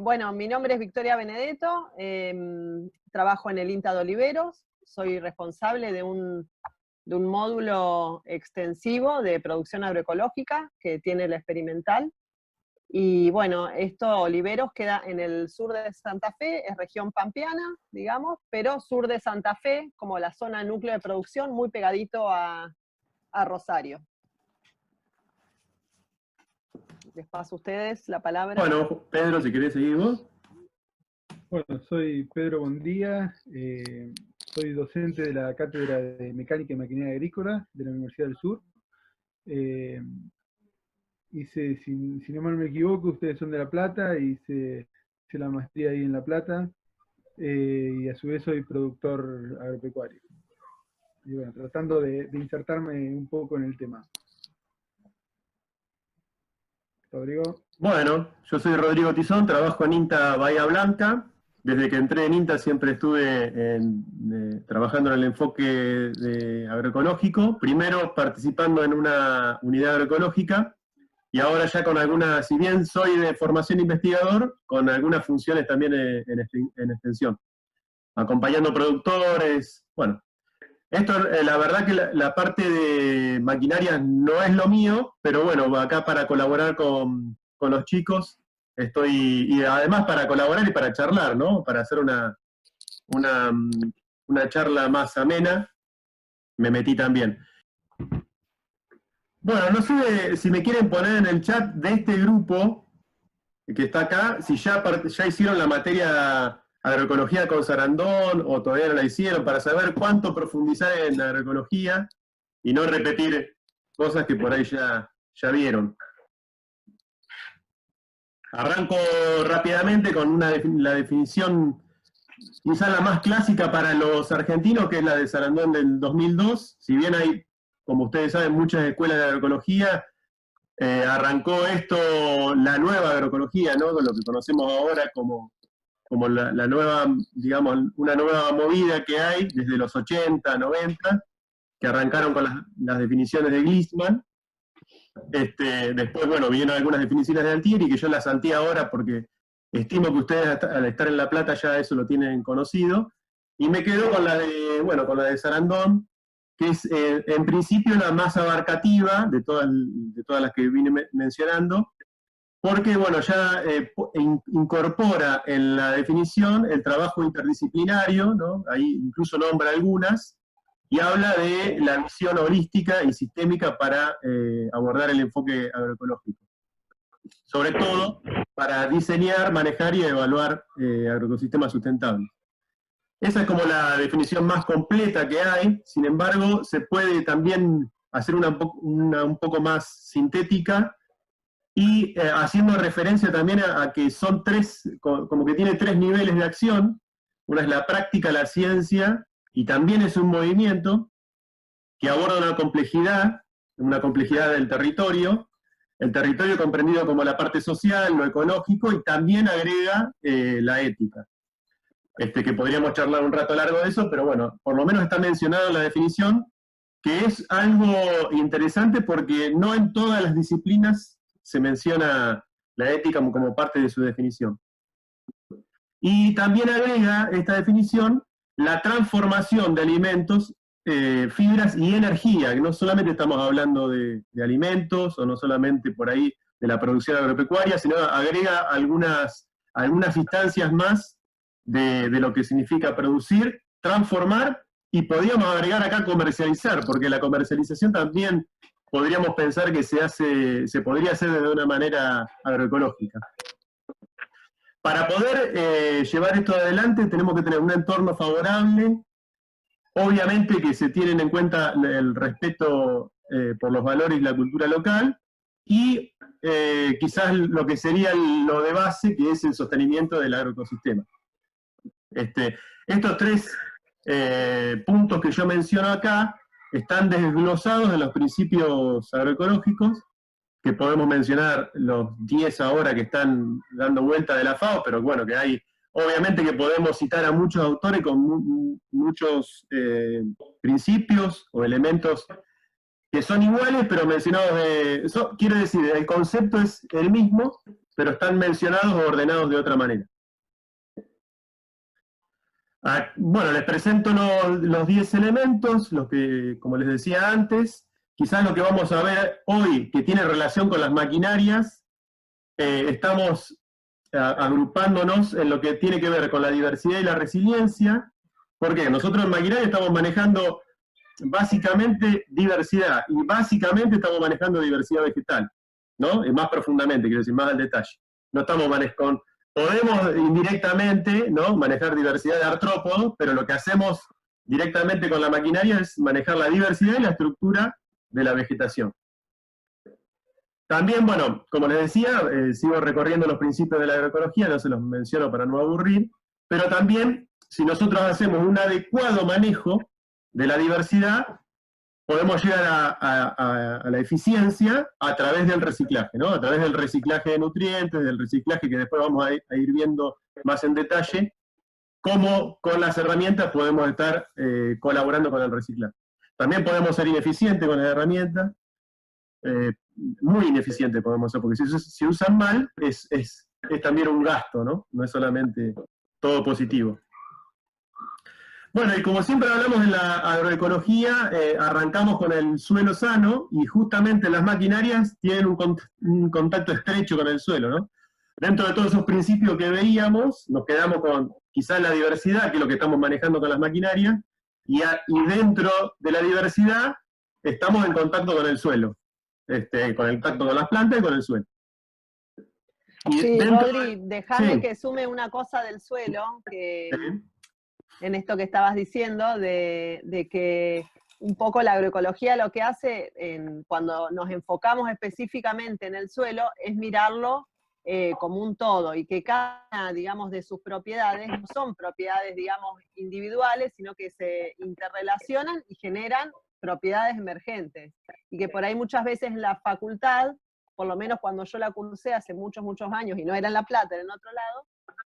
Bueno, mi nombre es Victoria Benedetto, trabajo en el INTA de Oliveros, soy responsable de un módulo extensivo de producción agroecológica que tiene la experimental. Y bueno, Oliveros queda en el sur de Santa Fe, es región pampeana, digamos, pero sur de Santa Fe, como la zona núcleo de producción, muy pegadito a Rosario. Les paso a ustedes la palabra. Bueno, Pedro, si querés seguir vos. Bueno, soy Pedro Bondía, soy docente de la Cátedra de Mecánica y Maquinaria Agrícola de la Universidad del Sur. Hice, si no mal me equivoco, ustedes son de La Plata, hice la maestría ahí en La Plata, y a su vez soy productor agropecuario. Y bueno, tratando de insertarme un poco en el tema. Rodrigo. Bueno, yo soy Rodrigo Tizón, trabajo en INTA Bahía Blanca. Desde que entré en INTA siempre estuve trabajando en el enfoque agroecológico, primero participando en una unidad agroecológica, y ahora ya con algunas, si bien soy de formación investigador, con algunas funciones también en extensión, acompañando productores. Bueno, esto, la verdad que la parte de maquinaria no es lo mío, pero bueno, acá para colaborar con los chicos estoy, y además para colaborar y para charlar, ¿no? Para hacer una charla más amena, me metí también. Bueno, no sé si me quieren poner en el chat de este grupo que está acá, si ya hicieron la materia agroecología con Sarandón o todavía no la hicieron, para saber cuánto profundizar en agroecología y no repetir cosas que por ahí ya vieron. Arranco rápidamente con la definición, quizá la más clásica para los argentinos, que es la de Sarandón del 2002. Si bien hay, como ustedes saben, muchas escuelas de agroecología, arrancó esto, la nueva agroecología, ¿no? Lo que conocemos ahora como la nueva, digamos, una nueva movida que hay desde los 80, 90, que arrancaron con las definiciones de Glissman. Después, bueno, vienen algunas definiciones de Altieri, que yo las salté ahora porque estimo que ustedes al estar en La Plata ya eso lo tienen conocido, y me quedo con la de Sarandón, que es en principio la más abarcativa de todas las que vine mencionando, porque bueno, ya incorpora en la definición el trabajo interdisciplinario, ¿no? Ahí incluso nombra algunas, y habla de la visión holística y sistémica para abordar el enfoque agroecológico. Sobre todo para diseñar, manejar y evaluar agroecosistemas sustentables. Esa es como la definición más completa que hay. Sin embargo, se puede también hacer una un poco más sintética, y haciendo referencia también a que son como que tiene tres niveles de acción. Una es la práctica, la ciencia, y también es un movimiento que aborda una complejidad del territorio, el territorio comprendido como la parte social, lo ecológico, y también agrega la ética. Que podríamos charlar un rato largo de eso, pero bueno, por lo menos está mencionado en la definición, que es algo interesante porque no en todas las disciplinas se menciona la ética como parte de su definición. Y también agrega esta definición la transformación de alimentos, fibras y energía, que no solamente estamos hablando de alimentos, o no solamente por ahí de la producción agropecuaria, sino agrega algunas instancias más de lo que significa producir, transformar, y podríamos agregar acá comercializar, porque la comercialización también podríamos pensar que se podría hacer de una manera agroecológica. Para poder llevar esto adelante tenemos que tener un entorno favorable, obviamente que se tienen en cuenta el respeto por los valores y la cultura local, y quizás lo que sería lo de base, que es el sostenimiento del agroecosistema. Estos tres puntos que yo menciono acá están desglosados en los principios agroecológicos, que podemos mencionar los 10 ahora que están dando vuelta de la FAO, pero bueno, que hay, obviamente que podemos citar a muchos autores con muchos principios o elementos que son iguales, pero mencionados quiere decir, el concepto es el mismo, pero están mencionados o ordenados de otra manera. Bueno, les presento los 10 elementos, los que, como les decía antes, quizás lo que vamos a ver hoy, que tiene relación con las maquinarias, estamos agrupándonos en lo que tiene que ver con la diversidad y la resiliencia, porque nosotros en maquinaria estamos manejando básicamente diversidad, y básicamente estamos manejando diversidad vegetal, ¿no? Y más profundamente, quiero decir, más al detalle. No estamos manejando, podemos indirectamente, ¿no?, manejar diversidad de artrópodos, pero lo que hacemos directamente con la maquinaria es manejar la diversidad y la estructura de la vegetación. También, bueno, como les decía, sigo recorriendo los principios de la agroecología, no se los menciono para no aburrir, pero también, si nosotros hacemos un adecuado manejo de la diversidad, podemos llegar a la eficiencia a través del reciclaje, ¿no? A través del reciclaje de nutrientes, del reciclaje que después vamos a ir viendo más en detalle, cómo con las herramientas podemos estar colaborando con el reciclaje. También podemos ser ineficientes con las herramientas, muy ineficientes podemos ser, porque si usan mal, es también un gasto, ¿no? No es solamente todo positivo. Bueno, y como siempre hablamos en la agroecología, arrancamos con el suelo sano, y justamente las maquinarias tienen un contacto estrecho con el suelo, ¿no? Dentro de todos esos principios que veíamos, nos quedamos con quizás la diversidad, que es lo que estamos manejando con las maquinarias, y dentro de la diversidad estamos en contacto con el suelo, con el contacto con las plantas y con el suelo. Y sí, Rodri, déjame sí, que sume una cosa del suelo, que sí, en esto que estabas diciendo, de que un poco la agroecología lo que hace cuando nos enfocamos específicamente en el suelo es mirarlo como un todo, y que cada, digamos, de sus propiedades no son propiedades, digamos, individuales, sino que se interrelacionan y generan propiedades emergentes. Y que por ahí muchas veces en la facultad, por lo menos cuando yo la cursé hace muchos, muchos años, y no era en La Plata, era en otro lado,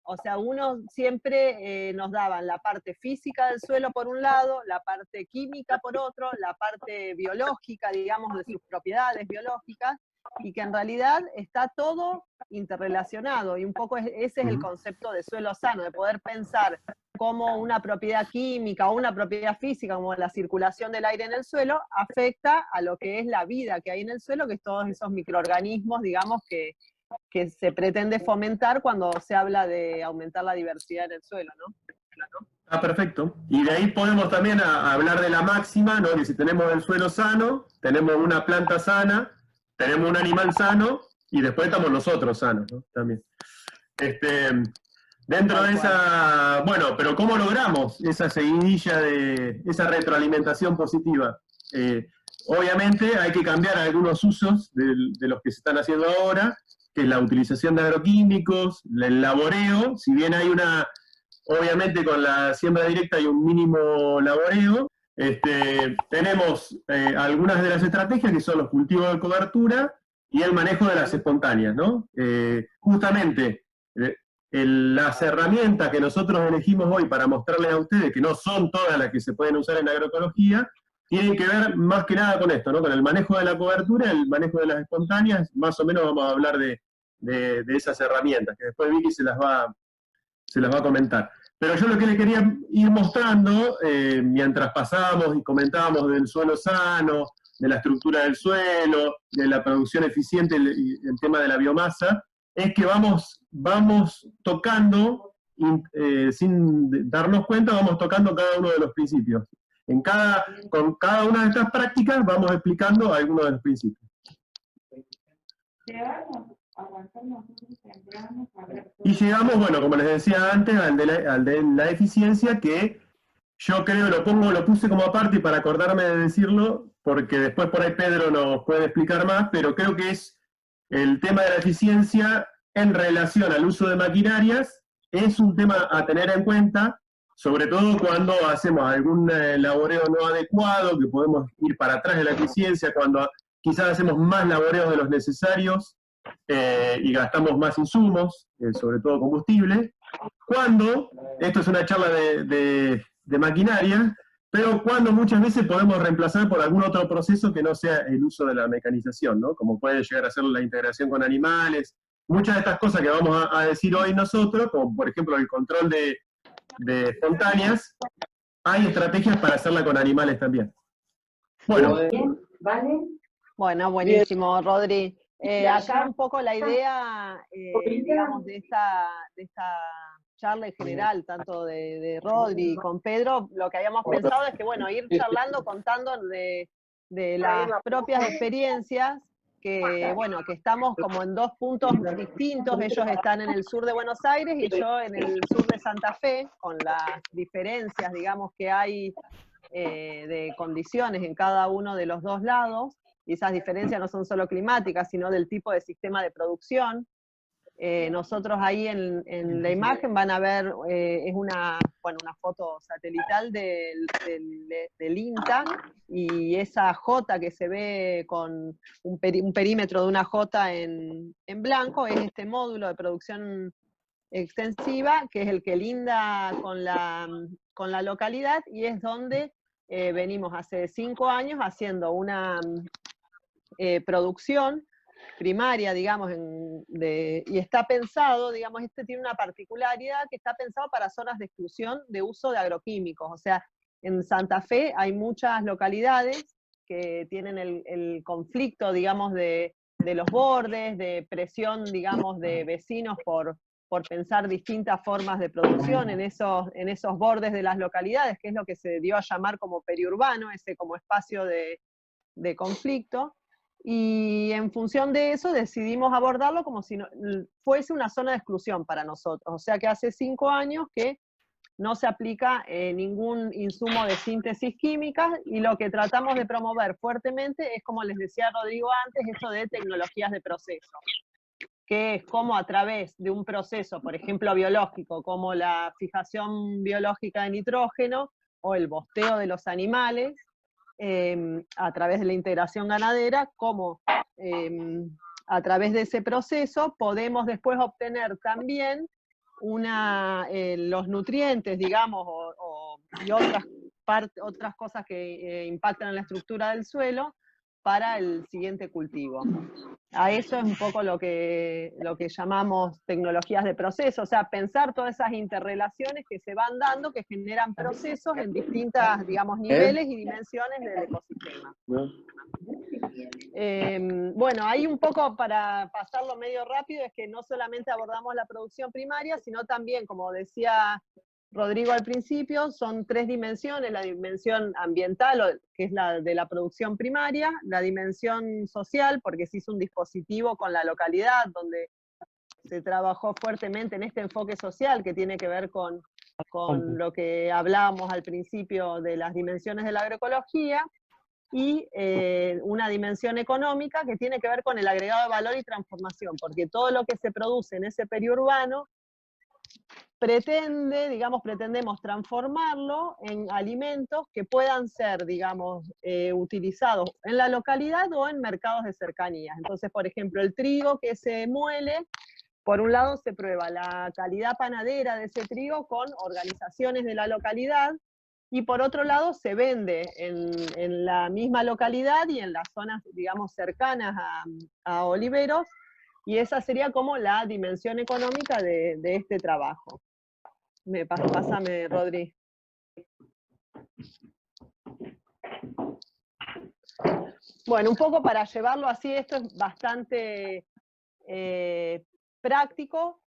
o sea, uno siempre nos daban la parte física del suelo por un lado, la parte química por otro, la parte biológica, digamos, de sus propiedades biológicas, y que en realidad está todo interrelacionado, y un poco ese es el concepto de suelo sano, de poder pensar cómo una propiedad química o una propiedad física, como la circulación del aire en el suelo, afecta a lo que es la vida que hay en el suelo, que es todos esos microorganismos, digamos, que se pretende fomentar cuando se habla de aumentar la diversidad en el suelo, ¿no? Ah, perfecto. Y de ahí podemos también hablar de la máxima, ¿no? Que si tenemos el suelo sano, tenemos una planta sana, tenemos un animal sano, y después estamos nosotros sanos, ¿no? También. Dentro de esa, bueno, pero ¿cómo logramos esa seguidilla esa retroalimentación positiva? Obviamente hay que cambiar algunos usos de los que se están haciendo ahora, que es la utilización de agroquímicos, el laboreo, si bien hay obviamente con la siembra directa hay un mínimo laboreo, tenemos algunas de las estrategias que son los cultivos de cobertura y el manejo de las espontáneas, ¿no? Justamente, las herramientas que nosotros elegimos hoy para mostrarles a ustedes, que no son todas las que se pueden usar en agroecología, tienen que ver más que nada con esto, ¿no? Con el manejo de la cobertura, el manejo de las espontáneas, más o menos vamos a hablar de esas herramientas, que después Vicky se las va a comentar. Pero yo lo que le quería ir mostrando, mientras pasábamos y comentábamos del suelo sano, de la estructura del suelo, de la producción eficiente y el tema de la biomasa, es que vamos tocando, sin darnos cuenta, vamos tocando cada uno de los principios. Con cada una de estas prácticas vamos explicando algunos de los principios. Y llegamos, bueno, como les decía antes, al de la eficiencia, que yo creo, lo puse como aparte para acordarme de decirlo, porque después por ahí Pedro nos puede explicar más, pero creo que es el tema de la eficiencia en relación al uso de maquinarias, es un tema a tener en cuenta, sobre todo cuando hacemos algún laboreo no adecuado, que podemos ir para atrás de la eficiencia, cuando quizás hacemos más laboreos de los necesarios, y gastamos más insumos, sobre todo combustible, cuando, esto es una charla de maquinaria, pero cuando muchas veces podemos reemplazar por algún otro proceso que no sea el uso de la mecanización, ¿no? Como puede llegar a ser la integración con animales. Muchas de estas cosas que vamos a decir hoy nosotros, como por ejemplo el control de espontáneas, hay estrategias para hacerla con animales también. Bueno. Bien, ¿vale? Bueno, buenísimo, Rodri. Acá un poco la idea, digamos, de esta charla en general, tanto de Rodri y con Pedro, lo que habíamos pensado es que, bueno, ir charlando, contando de las propias experiencias, que, bueno, que estamos como en dos puntos distintos. Ellos están en el sur de Buenos Aires y yo en el sur de Santa Fe, con las diferencias, digamos, que hay de condiciones en cada uno de los dos lados, y esas diferencias no son solo climáticas, sino del tipo de sistema de producción. Nosotros ahí en la imagen van a ver, es una foto satelital del INTA, y esa J que se ve con un perímetro de una J en blanco, es este módulo de producción extensiva, que es el que linda con la localidad, y es donde venimos hace 5 años haciendo una producción primaria, digamos, y está pensado, digamos, este tiene una particularidad que está pensado para zonas de exclusión de uso de agroquímicos. O sea, en Santa Fe hay muchas localidades que tienen el conflicto, digamos, de los bordes, de presión, digamos, de vecinos por pensar distintas formas de producción en esos bordes de las localidades, que es lo que se dio a llamar como periurbano, ese como espacio de conflicto. Y en función de eso decidimos abordarlo como si fuese una zona de exclusión para nosotros. O sea que hace 5 años que no se aplica ningún insumo de síntesis química, y lo que tratamos de promover fuertemente es, como les decía Rodrigo antes, esto de tecnologías de proceso, que es como a través de un proceso, por ejemplo, biológico, como la fijación biológica de nitrógeno o el bosteo de los animales, a través de la integración ganadera, como a través de ese proceso podemos después obtener también los nutrientes, digamos, y otras cosas que impactan en la estructura del suelo para el siguiente cultivo. A eso es un poco lo que llamamos tecnologías de proceso, o sea, pensar todas esas interrelaciones que se van dando, que generan procesos en distintas, digamos, niveles y dimensiones del ecosistema. Bueno, ahí un poco para pasarlo medio rápido, es que no solamente abordamos la producción primaria, sino también, como decía Rodrigo al principio, son 3 dimensiones: la dimensión ambiental, que es la de la producción primaria; la dimensión social, porque se hizo un dispositivo con la localidad, donde se trabajó fuertemente en este enfoque social, que tiene que ver con lo que hablábamos al principio de las dimensiones de la agroecología; y una dimensión económica, que tiene que ver con el agregado de valor y transformación, porque todo lo que se produce en ese periurbano pretendemos transformarlo en alimentos que puedan ser, digamos, utilizados en la localidad o en mercados de cercanías. Entonces, por ejemplo, el trigo que se muele, por un lado se prueba la calidad panadera de ese trigo con organizaciones de la localidad, y por otro lado se vende en la misma localidad y en las zonas, digamos, cercanas a oliveros, y esa sería como la dimensión económica de este trabajo. Pásame, Rodri. Bueno, un poco para llevarlo así, esto es bastante práctico,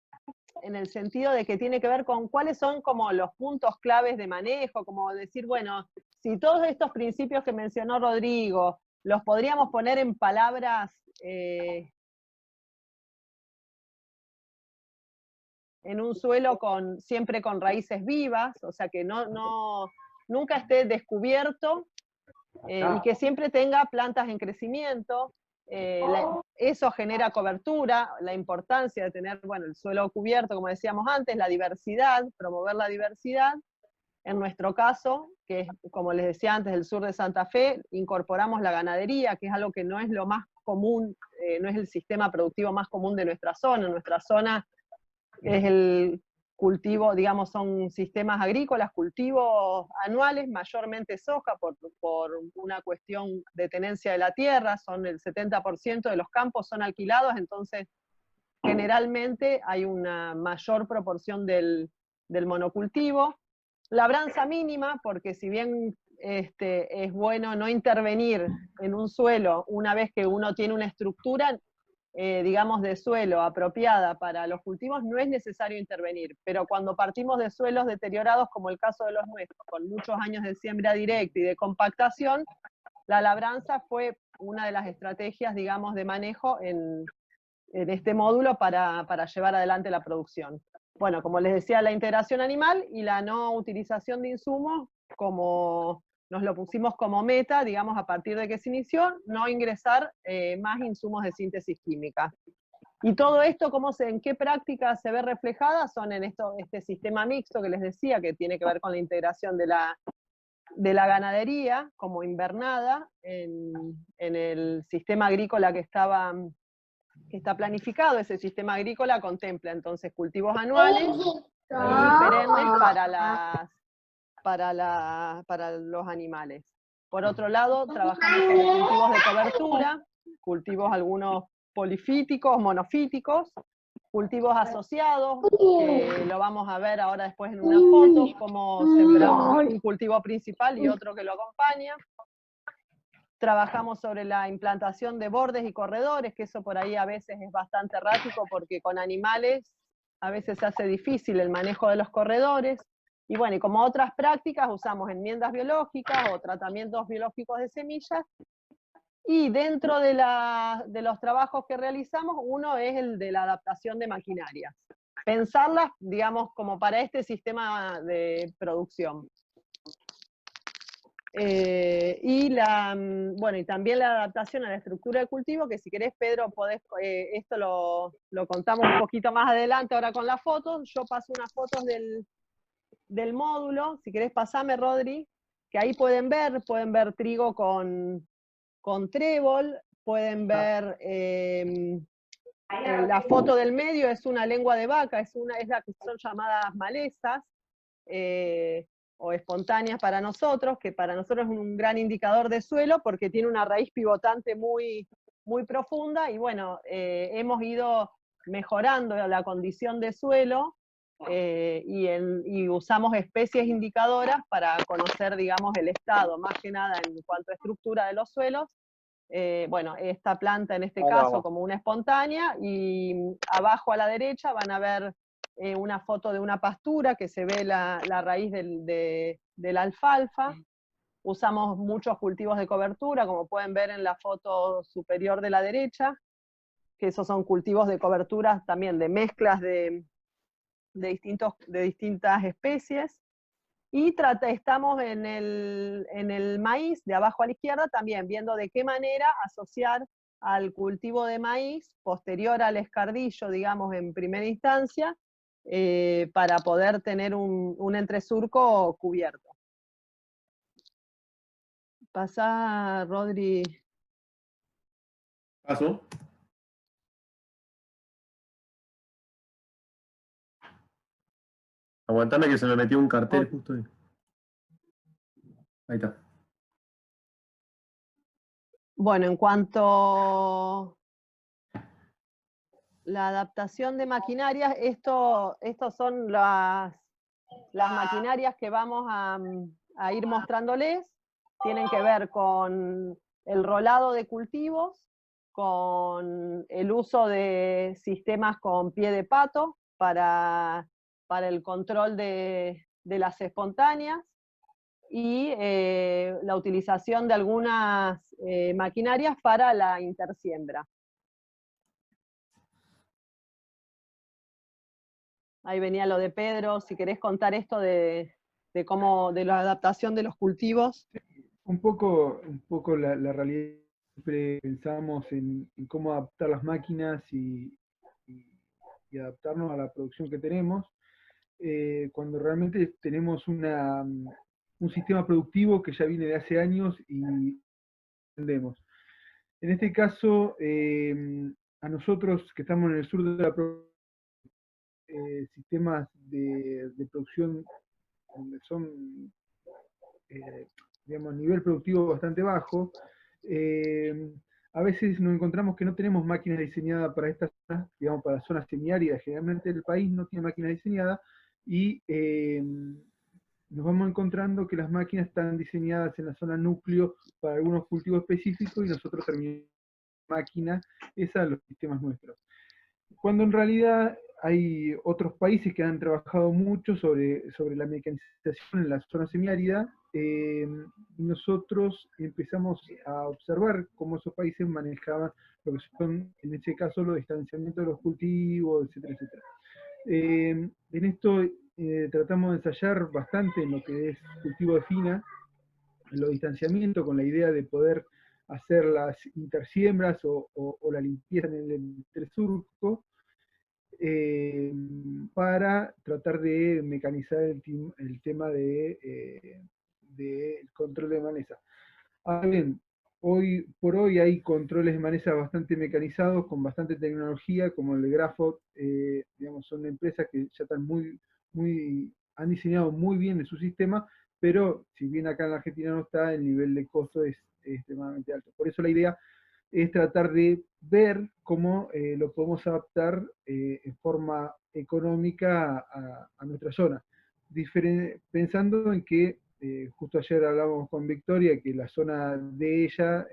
en el sentido de que tiene que ver con cuáles son como los puntos claves de manejo, como decir, bueno, si todos estos principios que mencionó Rodrigo los podríamos poner en palabras en un suelo siempre con raíces vivas, o sea que nunca esté descubierto, y que siempre tenga plantas en crecimiento. Eso genera cobertura, la importancia de tener, bueno, el suelo cubierto, como decíamos antes, la diversidad, promover la diversidad. En nuestro caso, que es, como les decía antes, el sur de Santa Fe, incorporamos la ganadería, que es algo que no es lo más común, no es el sistema productivo más común de nuestra zona. Nuestra zona es cultivo, digamos, son sistemas agrícolas, cultivos anuales, mayormente soja por una cuestión de tenencia de la tierra, son el 70% de los campos son alquilados, entonces generalmente hay una mayor proporción del monocultivo. Labranza mínima, porque si bien es bueno no intervenir en un suelo una vez que uno tiene una estructura, digamos, de suelo apropiada para los cultivos, no es necesario intervenir. Pero cuando partimos de suelos deteriorados, como el caso de los nuestros, con muchos años de siembra directa y de compactación, la labranza fue una de las estrategias, digamos, de manejo en este módulo para llevar adelante la producción. Bueno, como les decía, la integración animal y la no utilización de insumos, como nos lo pusimos como meta, digamos, a partir de que se inició, no ingresar más insumos de síntesis química. Y todo esto, ¿en qué prácticas se ve reflejada? Son en este sistema mixto que les decía, que tiene que ver con la integración de la ganadería como invernada en el sistema agrícola que está planificado. Ese sistema agrícola contempla entonces cultivos anuales y perennes para los animales. Por otro lado, trabajamos sobre cultivos de cobertura, cultivos algunos polifíticos, monofíticos, cultivos asociados, que lo vamos a ver ahora después en una foto, cómo sembramos un cultivo principal y otro que lo acompaña. Trabajamos sobre la implantación de bordes y corredores, que eso por ahí a veces es bastante errático porque con animales a veces se hace difícil el manejo de los corredores. Y bueno, y como otras prácticas usamos enmiendas biológicas o tratamientos biológicos de semillas. Y dentro de los trabajos que realizamos, uno es el de la adaptación de maquinarias. Pensarlas, digamos, como para este sistema de producción. Y también la adaptación a la estructura de cultivo, que si querés, Pedro, esto lo contamos un poquito más adelante ahora con las fotos. Yo paso unas fotos del módulo, si querés pasame, Rodri, que ahí pueden ver trigo con trébol, pueden ver la foto del medio es una lengua de vaca, es la que son llamadas malezas, o espontáneas para nosotros, que para nosotros es un gran indicador de suelo porque tiene una raíz pivotante muy, muy profunda, y bueno, hemos ido mejorando la condición de suelo y usamos especies indicadoras para conocer, digamos, el estado, más que nada en cuanto a estructura de los suelos. Bueno, esta planta en este caso como una espontánea, y abajo a la derecha van a ver una foto de una pastura que se ve la raíz de la alfalfa. Usamos muchos cultivos de cobertura, como pueden ver en la foto superior de la derecha, que esos son cultivos de cobertura también de mezclas de distintas especies. Y estamos en el maíz, de abajo a la izquierda, también viendo de qué manera asociar al cultivo de maíz, posterior al escardillo, digamos, en primera instancia, para poder tener un entresurco cubierto. Pasa, Rodri. Paso. Aguantame que se me metió un cartel justo ahí. Ahí está. Bueno, en cuanto a la adaptación de maquinarias, estos son las maquinarias que vamos a ir mostrándoles. Tienen que ver con el rolado de cultivos, con el uso de sistemas con pie de pato para el control de las espontáneas, y la utilización de algunas maquinarias para la intersiembra. Ahí venía lo de Pedro, si querés contar esto de la adaptación de los cultivos. Un poco la realidad, siempre pensamos en cómo adaptar las máquinas y adaptarnos a la producción que tenemos, cuando realmente tenemos un sistema productivo que ya viene de hace años y entendemos. En este caso, a nosotros que estamos en el sur de la provincia, sistemas de producción donde son, digamos, nivel productivo bastante bajo, a veces nos encontramos que no tenemos máquinas diseñadas para estas zonas, digamos, para zonas semiáridas. Generalmente el país no tiene máquinas diseñadas y nos vamos encontrando que las máquinas están diseñadas en la zona núcleo para algunos cultivos específicos y nosotros terminamos máquina esa a los sistemas nuestros. Cuando en realidad hay otros países que han trabajado mucho sobre la mecanización en la zona semiárida, nosotros empezamos a observar cómo esos países manejaban lo que son, en ese caso, los distanciamientos de los cultivos, etcétera, etcétera. En esto tratamos de ensayar bastante en lo que es cultivo de fina, en los distanciamientos, con la idea de poder hacer las intersiembras o la limpieza en el entresurco, para tratar de mecanizar el tema de control de maleza. Ahora bien, hoy por hoy hay controles de maleza bastante mecanizados, con bastante tecnología, como el de Grafot, digamos, son empresas que ya están han diseñado muy bien en su sistema, pero si bien acá en la Argentina no está, el nivel de costo es extremadamente alto. Por eso la idea es tratar de ver cómo lo podemos adaptar en forma económica a nuestra zona. Pensando en que, justo ayer hablábamos con Victoria, que la zona de ella,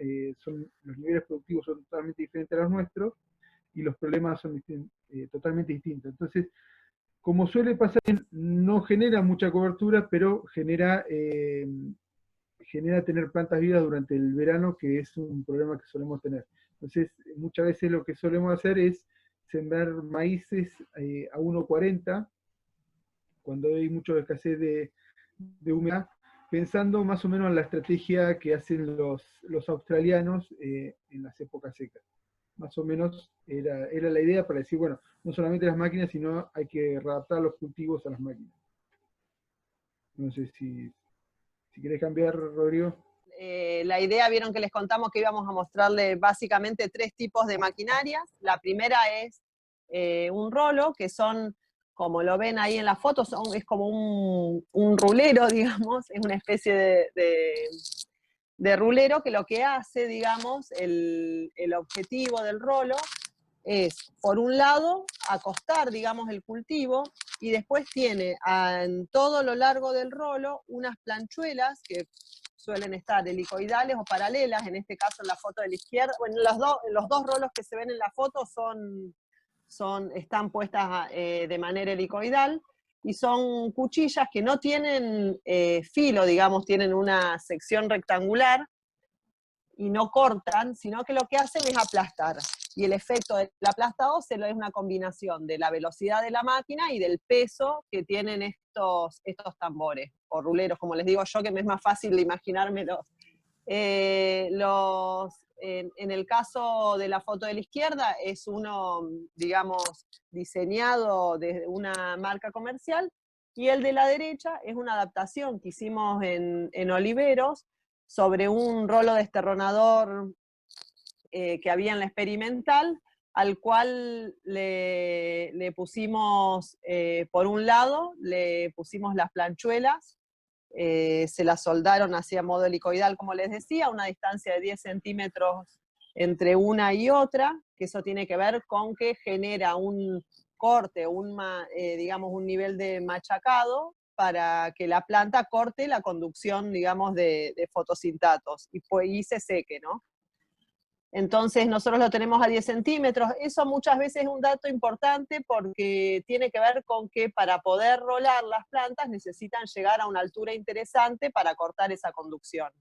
los niveles productivos son totalmente diferentes a los nuestros, y los problemas son totalmente distintos. Entonces, como suele pasar, no genera mucha cobertura, pero genera tener plantas vivas durante el verano, que es un problema que solemos tener. Entonces, muchas veces lo que solemos hacer es sembrar maíces a 1,40, cuando hay mucha escasez de humedad, pensando más o menos en la estrategia que hacen los australianos en las épocas secas. Más o menos era la idea para decir, bueno, no solamente las máquinas, sino hay que adaptar los cultivos a las máquinas. No sé si querés cambiar, Rodrigo. La idea, vieron que les contamos que íbamos a mostrarle básicamente 3 tipos de maquinarias. La primera es un rolo, que son, como lo ven ahí en la foto, es como un rulero, digamos, es una especie de rulero que lo que hace, digamos, el objetivo del rolo es, por un lado, acostar, digamos, el cultivo, y después tiene en todo lo largo del rolo unas planchuelas que suelen estar helicoidales o paralelas, en este caso en la foto de la izquierda. Bueno, los dos rolos que se ven en la foto están puestas de manera helicoidal, y son cuchillas que no tienen filo, digamos, tienen una sección rectangular y no cortan, sino que lo que hacen es aplastar. Y el efecto del aplastado es una combinación de la velocidad de la máquina y del peso que tienen estos tambores, o ruleros, como les digo yo, que me es más fácil de imaginármelos. En el caso de la foto de la izquierda, es uno, digamos, diseñado desde una marca comercial, y el de la derecha es una adaptación que hicimos en Oliveros sobre un rolo desterronador que había en la experimental, al cual le pusimos, por un lado, le pusimos las planchuelas, se las soldaron así a modo helicoidal, como les decía, a una distancia de 10 centímetros entre una y otra, que eso tiene que ver con que genera un corte, digamos, un nivel de machacado para que la planta corte la conducción, digamos, de fotosintatos y se seque, ¿no? Entonces nosotros lo tenemos a 10 centímetros. Eso muchas veces es un dato importante porque tiene que ver con que para poder rolar las plantas necesitan llegar a una altura interesante para cortar esa conducción.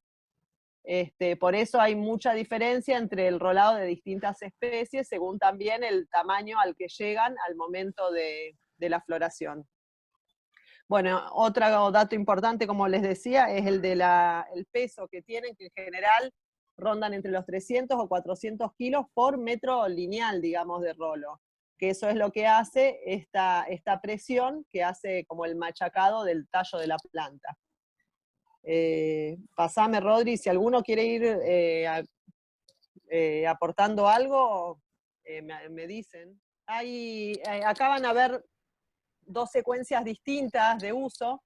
Por eso hay mucha diferencia entre el rolado de distintas especies, según también el tamaño al que llegan al momento de la floración. Bueno, otro dato importante, como les decía, es el de el peso que tienen, que en general rondan entre los 300 o 400 kilos por metro lineal, digamos, de rolo. Que eso es lo que hace esta presión, que hace como el machacado del tallo de la planta. Pasame, Rodri, si alguno quiere ir aportando algo, me dicen. Acá van a ver dos secuencias distintas de uso.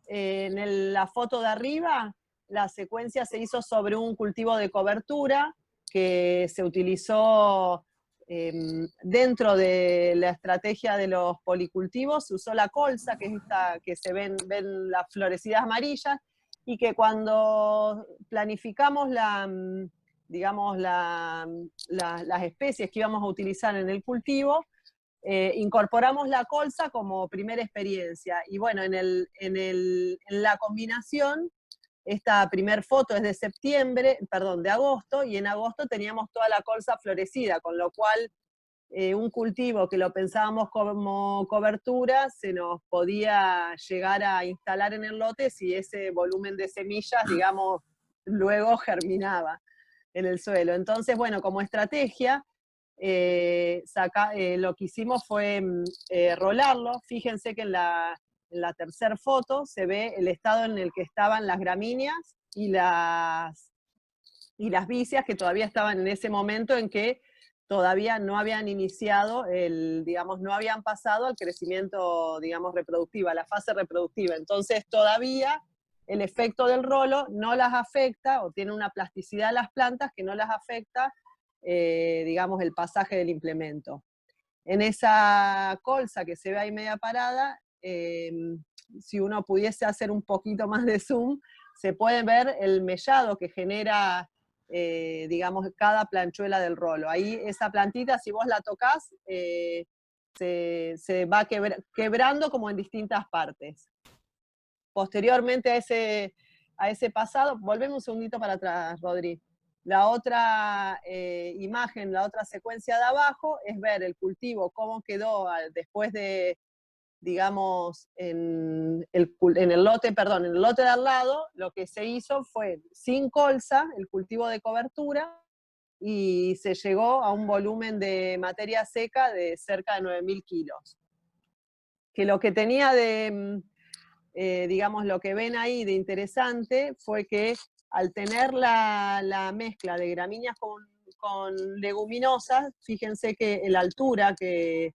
La foto de arriba, la secuencia se hizo sobre un cultivo de cobertura que se utilizó dentro de la estrategia de los policultivos. Se usó la colza, que es esta que se ven las florecidas amarillas, y que cuando planificamos digamos, las especies que íbamos a utilizar en el cultivo, incorporamos la colza como primera experiencia. Y bueno, en la combinación, esta primer foto es de agosto, y en agosto teníamos toda la colza florecida, con lo cual un cultivo que lo pensábamos como cobertura se nos podía llegar a instalar en el lote si ese volumen de semillas, digamos, luego germinaba en el suelo. Entonces, bueno, como estrategia, lo que hicimos fue rolarlo. Fíjense que en la tercera foto se ve el estado en el que estaban las gramíneas y las vicias, que todavía estaban en ese momento en que todavía no habían iniciado, digamos, no habían pasado al crecimiento, digamos, reproductiva, a la fase reproductiva. Entonces todavía el efecto del rolo no las afecta, o tiene una plasticidad de las plantas que no las afecta, digamos, el pasaje del implemento. En esa colza que se ve ahí media parada, si uno pudiese hacer un poquito más de zoom, se puede ver el mellado que genera, digamos, cada planchuela del rolo. Ahí esa plantita, si vos la tocas, se va quebrando como en distintas partes. Posteriormente a ese pasado, volvemos un segundito para atrás, Rodri. La otra imagen, la otra secuencia de abajo, es ver el cultivo, cómo quedó después de, digamos, en el lote de al lado. Lo que se hizo fue sin colza, el cultivo de cobertura, y se llegó a un volumen de materia seca de cerca de 9.000 kilos. Que lo que tenía de, digamos, lo que ven ahí de interesante fue que al tener la mezcla de gramíneas con leguminosas, fíjense que la altura que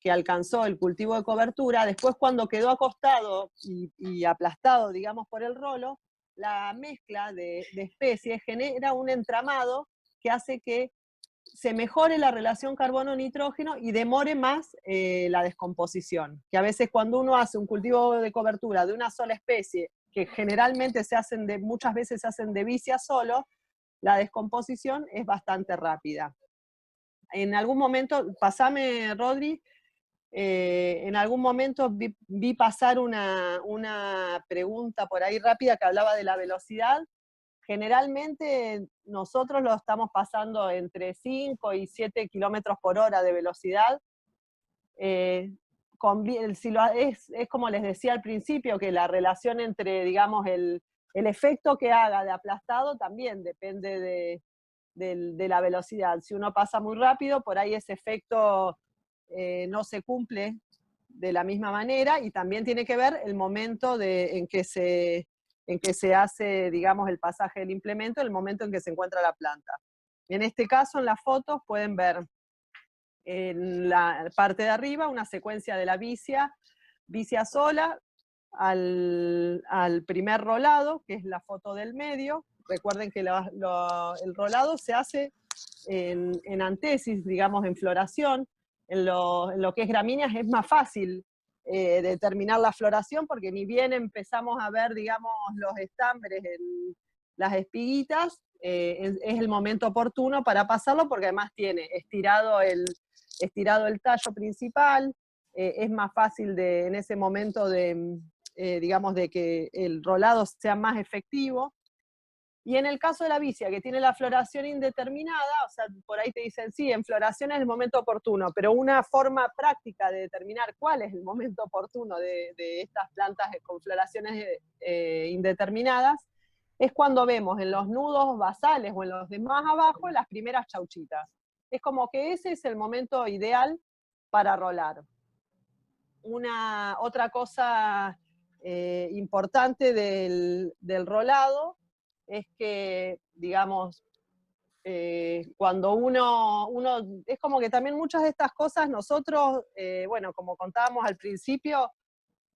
alcanzó el cultivo de cobertura, después cuando quedó acostado y aplastado, digamos, por el rolo, la mezcla de especies genera un entramado que hace que se mejore la relación carbono-nitrógeno y demore más la descomposición. Que a veces cuando uno hace un cultivo de cobertura de una sola especie, que generalmente muchas veces se hacen de vicia solo, la descomposición es bastante rápida. En algún momento, pasame, Rodri, en algún momento vi pasar una pregunta por ahí rápida que hablaba de la velocidad. Generalmente nosotros lo estamos pasando entre 5 y 7 kilómetros por hora de velocidad. Es como les decía al principio, que la relación entre, digamos, el efecto que haga de aplastado también depende de la velocidad. Si uno pasa muy rápido, por ahí ese efecto no se cumple de la misma manera, y también tiene que ver el momento en que se hace, digamos, el pasaje del implemento, el momento en que se encuentra la planta. En este caso, en las fotos pueden ver en la parte de arriba una secuencia de la vicia sola al primer rolado, que es la foto del medio. Recuerden que el rolado se hace en antesis, digamos, en floración. En lo que es gramíneas es más fácil determinar la floración, porque ni bien empezamos a ver, digamos, los estambres, las espiguitas, es el momento oportuno para pasarlo, porque además tiene estirado el tallo principal, es más fácil en ese momento digamos, de que el rolado sea más efectivo. Y en el caso de la vicia, que tiene la floración indeterminada, o sea, por ahí te dicen, sí, en floración es el momento oportuno, pero una forma práctica de determinar cuál es el momento oportuno de estas plantas con floraciones indeterminadas es cuando vemos en los nudos basales o en los de más abajo las primeras chauchitas. Es como que ese es el momento ideal para rolar. Otra cosa importante del rolado es que, digamos, cuando uno, es como que también muchas de estas cosas nosotros, bueno, como contábamos al principio,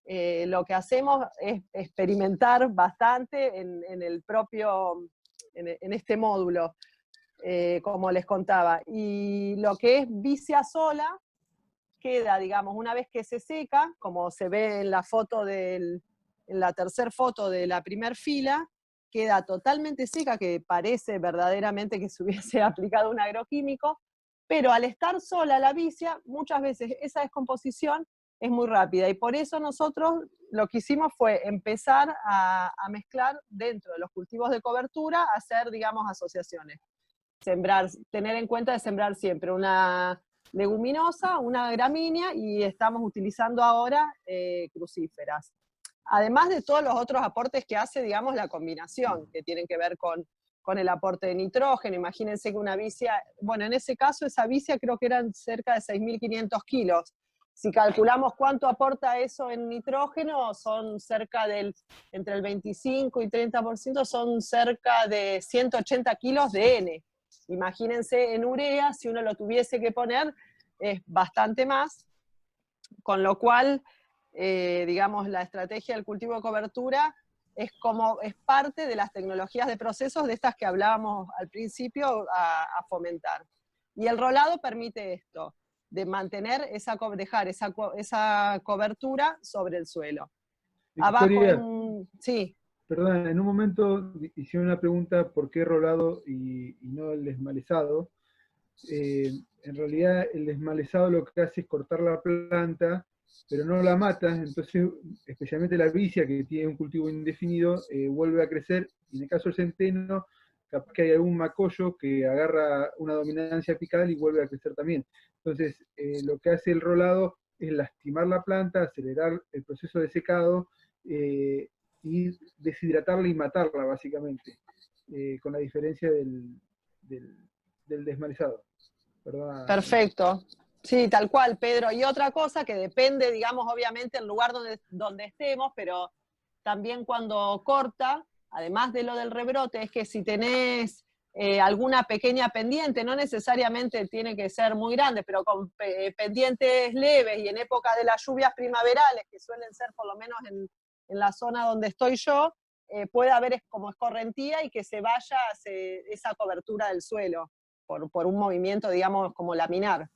lo que hacemos es experimentar bastante en el propio, en este módulo, como les contaba. Y lo que es vicia sola queda, digamos, una vez que se seca, como se ve en la foto en la tercera foto de la primer fila, queda totalmente seca, que parece verdaderamente que se hubiese aplicado un agroquímico, pero al estar sola la vicia, muchas veces esa descomposición es muy rápida, y por eso nosotros lo que hicimos fue empezar a mezclar dentro de los cultivos de cobertura, hacer, digamos, asociaciones. Tener en cuenta de sembrar siempre una leguminosa, una gramínea, y estamos utilizando ahora crucíferas. Además de todos los otros aportes que hace, digamos, la combinación, que tienen que ver con el aporte de nitrógeno. Imagínense que una vicia, bueno, en ese caso esa vicia creo que eran cerca de 6.500 kilos. Si calculamos cuánto aporta eso en nitrógeno, son cerca entre el 25 y 30%, son cerca de 180 kilos de N. Imagínense en urea, si uno lo tuviese que poner, es bastante más, con lo cual, digamos, la estrategia del cultivo de cobertura es parte de las tecnologías de procesos de estas que hablábamos al principio a fomentar. Y el rolado permite esto, de mantener dejar esa cobertura sobre el suelo. Victoria, Abajo, sí. perdón, en un momento hicieron una pregunta por qué rolado y no el desmalezado. En realidad el desmalezado lo que hace es cortar la planta, pero no la mata, entonces especialmente la vicia, que tiene un cultivo indefinido, vuelve a crecer, y en el caso del centeno, capaz que hay algún macollo que agarra una dominancia apical y vuelve a crecer también. Entonces, lo que hace el rolado es lastimar la planta, acelerar el proceso de secado, y deshidratarla y matarla, básicamente, con la diferencia del desmalezado. ¿Verdad? Perfecto. Sí, tal cual, Pedro. Y otra cosa que depende, digamos, obviamente del lugar donde estemos, pero también cuando corta, además de lo del rebrote, es que si tenés alguna pequeña pendiente, no necesariamente tiene que ser muy grande, pero con pendientes leves y en época de las lluvias primaverales, que suelen ser por lo menos en la zona donde estoy yo, puede haber como escorrentía y que se vaya esa cobertura del suelo por un movimiento, digamos, como laminar.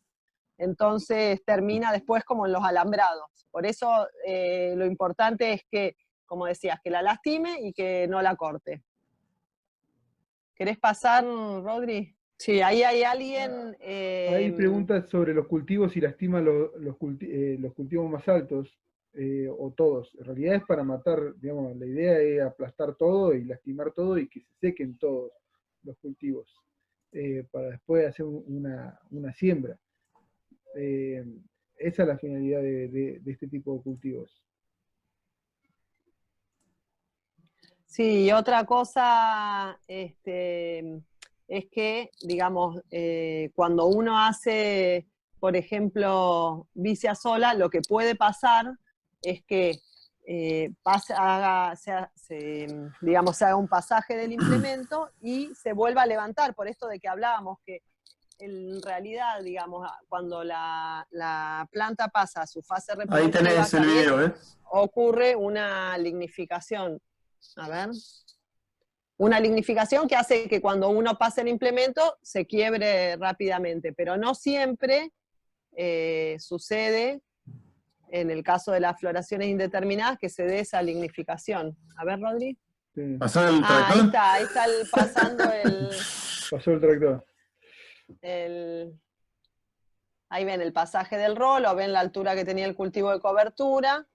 Entonces termina después como en los alambrados. Por eso lo importante es que, como decías, que la lastime y que no la corte. ¿Querés pasar, Rodri? Sí, ahí hay alguien... Hay preguntas sobre los cultivos, si lastima los cultivos más altos, o todos. En realidad es para matar, digamos, la idea es aplastar todo y lastimar todo y que se sequen todos los cultivos, para después hacer una siembra. Esa es la finalidad de este tipo de cultivos. Sí, y otra cosa es que, digamos, cuando uno hace, por ejemplo, vicia sola, lo que puede pasar es que digamos, se haga un pasaje del implemento y se vuelva a levantar, por esto de que hablábamos que en realidad, digamos, cuando la planta pasa a su fase reproductiva, Ahí tenés el también video, ¿eh? ocurre una lignificación. A ver. Una lignificación que hace que cuando uno pase el implemento se quiebre rápidamente, pero no siempre sucede en el caso de las floraciones indeterminadas que se dé esa lignificación. A ver, Rodri. Sí. ¿Pasó el tractor? Ahí está pasando Pasó el tractor. Ahí ven el pasaje del rolo, ven la altura que tenía el cultivo de cobertura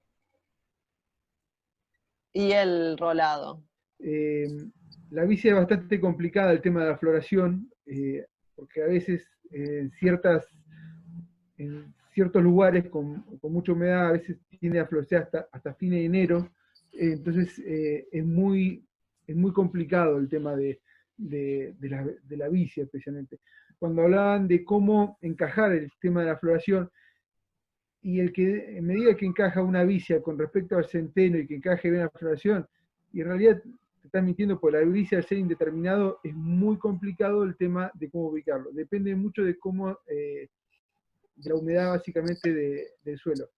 y el rolado. La vicia es bastante complicada, el tema de la floración, porque a veces en ciertos lugares con mucha humedad a veces tiende a florecer hasta fines de enero, entonces es muy complicado el tema de la vicia especialmente. Cuando hablaban de cómo encajar el tema de la floración, y en medida que encaja una vicia con respecto al centeno y que encaje bien la floración, y en realidad estás mintiendo, porque la bricia al ser indeterminado es muy complicado el tema de cómo ubicarlo. Depende mucho de cómo, de la humedad básicamente del suelo.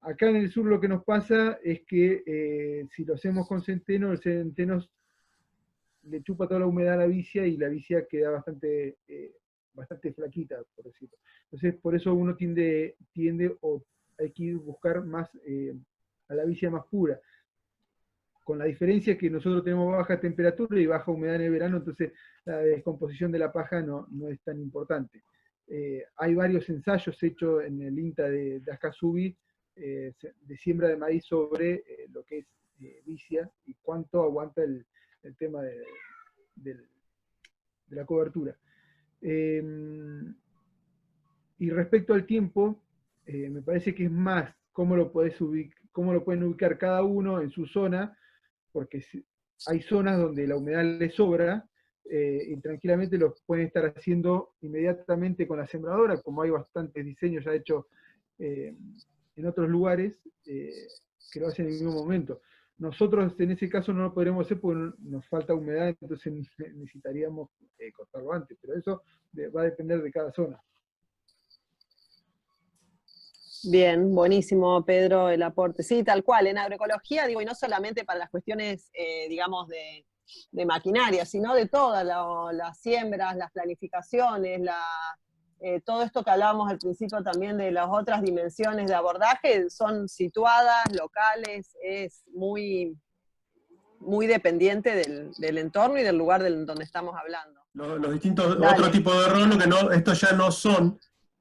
Acá en el sur lo que nos pasa es que si lo hacemos con centeno, el centeno le chupa toda la humedad a la vicia y la vicia queda bastante flaquita, por decirlo. Entonces, por eso uno tiende o hay que ir a buscar más a la vicia más pura. Con la diferencia que nosotros tenemos baja temperatura y baja humedad en el verano, entonces la descomposición de la paja no es tan importante. Hay varios ensayos hechos en el INTA de Ascasubi de siembra de maíz sobre lo que es vicia y cuánto aguanta el tema de la cobertura. Y respecto al tiempo, me parece que es más cómo lo pueden ubicar cada uno en su zona, porque hay zonas donde la humedad les sobra, y tranquilamente lo pueden estar haciendo inmediatamente con la sembradora, como hay bastantes diseños ya hechos en otros lugares, que lo hacen en el mismo momento. Nosotros en ese caso no lo podremos hacer porque nos falta humedad, entonces necesitaríamos cortarlo antes, pero eso va a depender de cada zona. Bien, buenísimo, Pedro, el aporte. Sí, tal cual, en agroecología, digo, y no solamente para las cuestiones, digamos, de maquinaria, sino de todas las siembras, las planificaciones, todo esto que hablábamos al principio también de las otras dimensiones de abordaje, son situadas, locales, es muy, muy dependiente del entorno y del lugar donde estamos hablando. Los distintos, Dale. otro tipo de rolo, que estos ya no son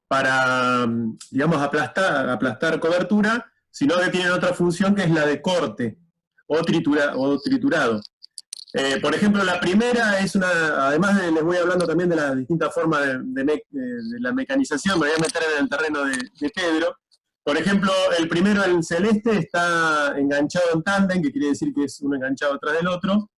para, digamos, aplastar cobertura, sino que tienen otra función que es la de corte o triturado. Por ejemplo, la primera es además les voy hablando también de las distintas formas de la mecanización, me voy a meter en el terreno de Pedro. Por ejemplo, el primero, el celeste, está enganchado en tándem, que quiere decir que es uno enganchado atrás del otro.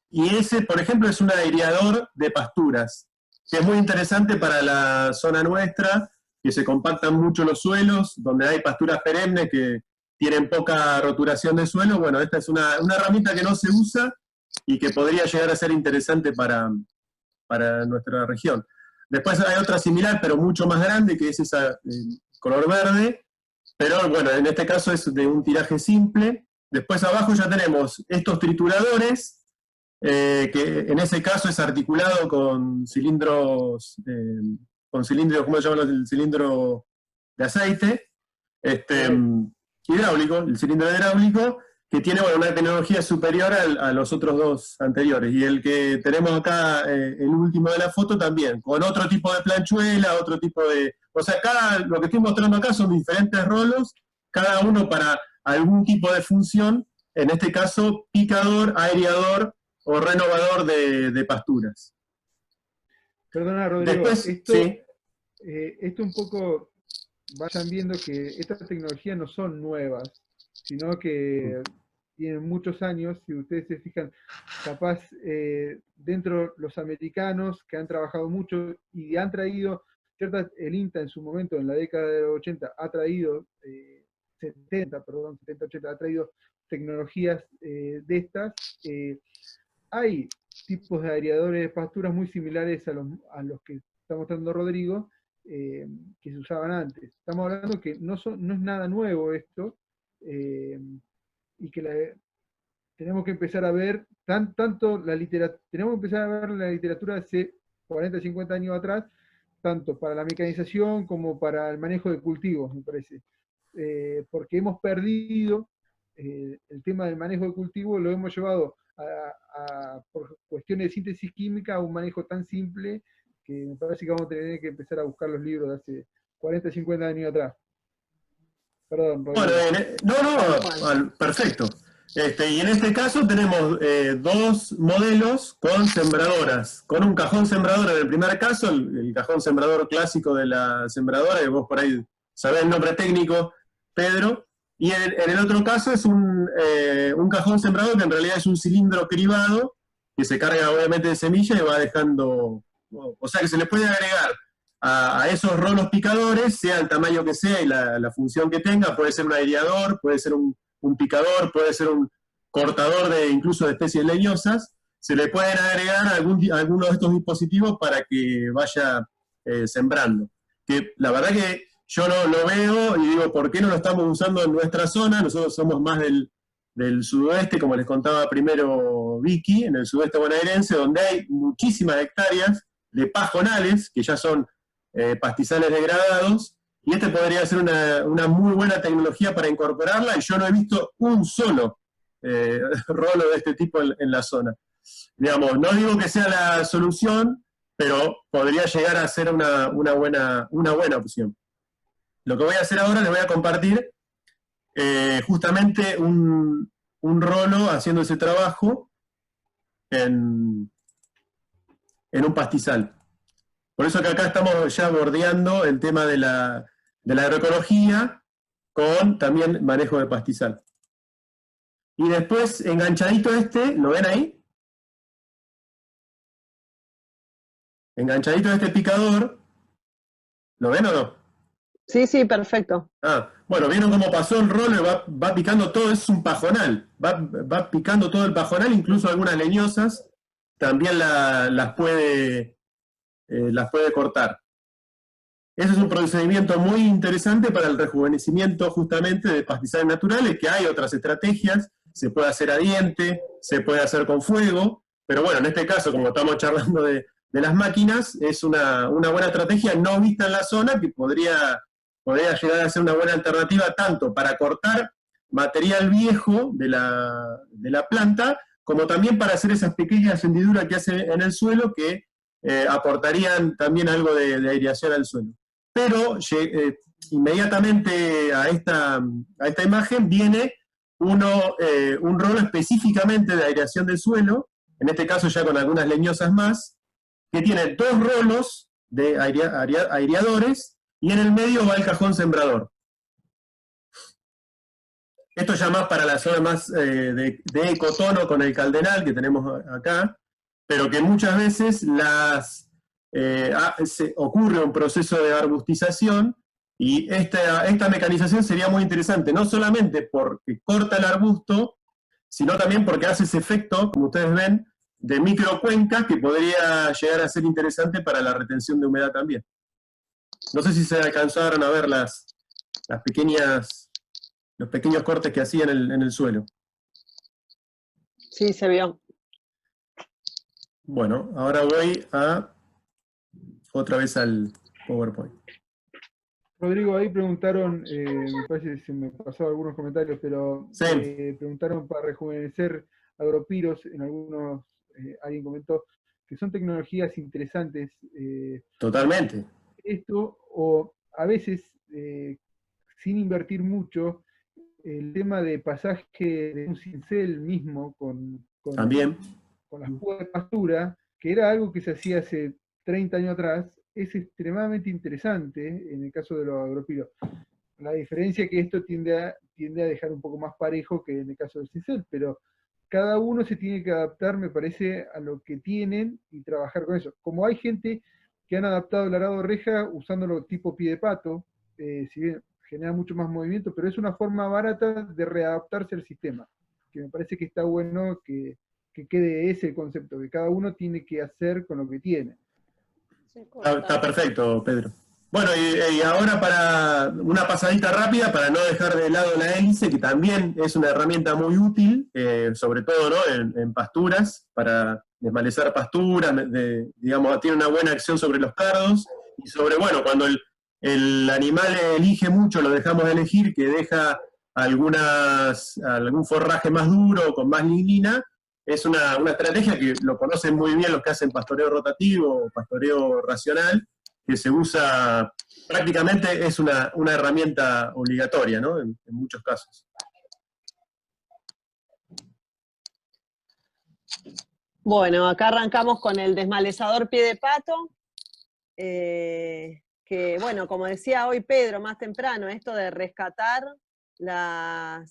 Y ese, por ejemplo, es un aireador de pasturas, que es muy interesante para la zona nuestra, que se compactan mucho los suelos, donde hay pasturas perennes que tienen poca roturación de suelo. Bueno, esta es una herramienta que no se usa y que podría llegar a ser interesante para nuestra región. Después hay otra similar, pero mucho más grande, que es esa color verde, pero bueno, en este caso es de un tiraje simple. Después abajo ya tenemos estos trituradores, que en ese caso es articulado con cilindros, ¿cómo se llama el cilindro de aceite? Hidráulico, el cilindro hidráulico, que tiene una tecnología superior a los otros dos anteriores. Y el que tenemos acá, el último de la foto, también, con otro tipo de planchuela, otro tipo de... O sea, lo que estoy mostrando acá son diferentes rolos, cada uno para algún tipo de función, en este caso, picador, aireador o renovador de pasturas. Perdona, Rodrigo, después, esto un poco vayan viendo que estas tecnologías no son nuevas, sino que tienen muchos años. Si ustedes se fijan, capaz dentro los americanos que han trabajado mucho y han traído, el INTA en su momento, en la década de los 80, ha traído, 70, 80, ha traído tecnologías de estas. Hay tipos de aireadores de pasturas muy similares a los que está mostrando Rodrigo, que se usaban antes. Estamos hablando que no es nada nuevo esto, y que tenemos que empezar a ver tanto la literatura, tenemos que empezar a ver la literatura de hace 40, 50 años atrás, tanto para la mecanización como para el manejo de cultivos, me parece. Porque hemos perdido el tema del manejo de cultivos, lo hemos llevado por cuestiones de síntesis química a un manejo tan simple que me parece que vamos a tener que empezar a buscar los libros de hace 40, 50 años atrás. Perdón, bueno, perfecto. Y en este caso tenemos dos modelos con sembradoras, con un cajón sembrador en el primer caso, el cajón sembrador clásico de la sembradora, que vos por ahí sabés el nombre técnico, Pedro, y en el otro caso es un cajón sembrador que en realidad es un cilindro cribado, que se carga obviamente de semilla y va dejando, o sea que se le puede agregar a esos rolos picadores, sea el tamaño que sea y la función que tenga. Puede ser un aireador, puede ser un picador, puede ser cortador incluso de especies leñosas, se le pueden agregar algunos de estos dispositivos para que vaya sembrando. Que la verdad que yo lo veo y digo, ¿por qué no lo estamos usando en nuestra zona? Nosotros somos más del sudoeste, como les contaba primero Vicky, en el sudeste bonaerense, donde hay muchísimas hectáreas de pajonales, que ya son pastizales degradados, y este podría ser una muy buena tecnología para incorporarla, y yo no he visto un solo rolo de este tipo en la zona. Digamos, no digo que sea la solución, pero podría llegar a ser una buena opción. Lo que voy a hacer ahora, les voy a compartir justamente un rolo haciendo ese trabajo en un pastizal. Por eso que acá estamos ya bordeando el tema de la agroecología con también manejo de pastizal. Y después, enganchadito ¿lo ven ahí? Enganchadito este picador, ¿lo ven o no? Sí, sí, perfecto. Bueno, ¿vieron cómo pasó el rolo y va picando todo? Es un pajonal, va picando todo el pajonal, incluso algunas leñosas, también las puede cortar. Ese es un procedimiento muy interesante para el rejuvenecimiento justamente de pastizales naturales, que hay otras estrategias, se puede hacer a diente, se puede hacer con fuego, pero bueno, en este caso, como estamos charlando de las máquinas, es una buena estrategia no vista en la zona que podría llegar a ser una buena alternativa tanto para cortar material viejo de la planta, como también para hacer esas pequeñas hendiduras que hace en el suelo que aportarían también algo de aireación al suelo. Pero inmediatamente a esta imagen viene un rolo específicamente de aireación del suelo, en este caso ya con algunas leñosas más, que tiene 2 rolos de aireadores, y en el medio va el cajón sembrador. Esto ya más para la zona más de ecotono con el caldenal que tenemos acá, pero que muchas veces ocurre un proceso de arbustización, y esta mecanización sería muy interesante, no solamente porque corta el arbusto, sino también porque hace ese efecto, como ustedes ven, de microcuencas que podría llegar a ser interesante para la retención de humedad también. No sé si se alcanzaron a ver los pequeños cortes que hacía en el suelo. Sí, se vio. Bueno, ahora voy otra vez al PowerPoint. Rodrigo, ahí preguntaron, me parece que se me pasaron algunos comentarios, pero sí. Preguntaron para rejuvenecer agropiros, en algunos, alguien comentó que son tecnologías interesantes. Totalmente. Esto, o a veces, sin invertir mucho, el tema de pasaje de un cincel mismo también con las púas de pastura, que era algo que se hacía hace 30 años atrás, es extremadamente interesante en el caso de los agropiros. La diferencia es que esto tiende a dejar un poco más parejo que en el caso del cincel, pero cada uno se tiene que adaptar, me parece, a lo que tienen y trabajar con eso. Como hay gente que han adaptado el arado de reja usándolo tipo pie de pato, si bien genera mucho más movimiento, pero es una forma barata de readaptarse al sistema, que me parece que está bueno que quede ese concepto, que cada uno tiene que hacer con lo que tiene. Está perfecto, Pedro. Bueno, y ahora para una pasadita rápida, para no dejar de lado la hélice, que también es una herramienta muy útil, sobre todo, ¿no?, en pasturas, para desmalezar pasturas, digamos, tiene una buena acción sobre los cardos, y sobre, bueno, cuando el animal elige mucho, lo dejamos elegir, que deja algún forraje más duro, con más lignina. Es una estrategia que lo conocen muy bien los que hacen pastoreo rotativo o pastoreo racional, que se usa, prácticamente es una herramienta obligatoria, ¿no?, en muchos casos. Bueno, acá arrancamos con el desmalezador pie de pato, que, bueno, como decía hoy Pedro más temprano, esto de rescatar las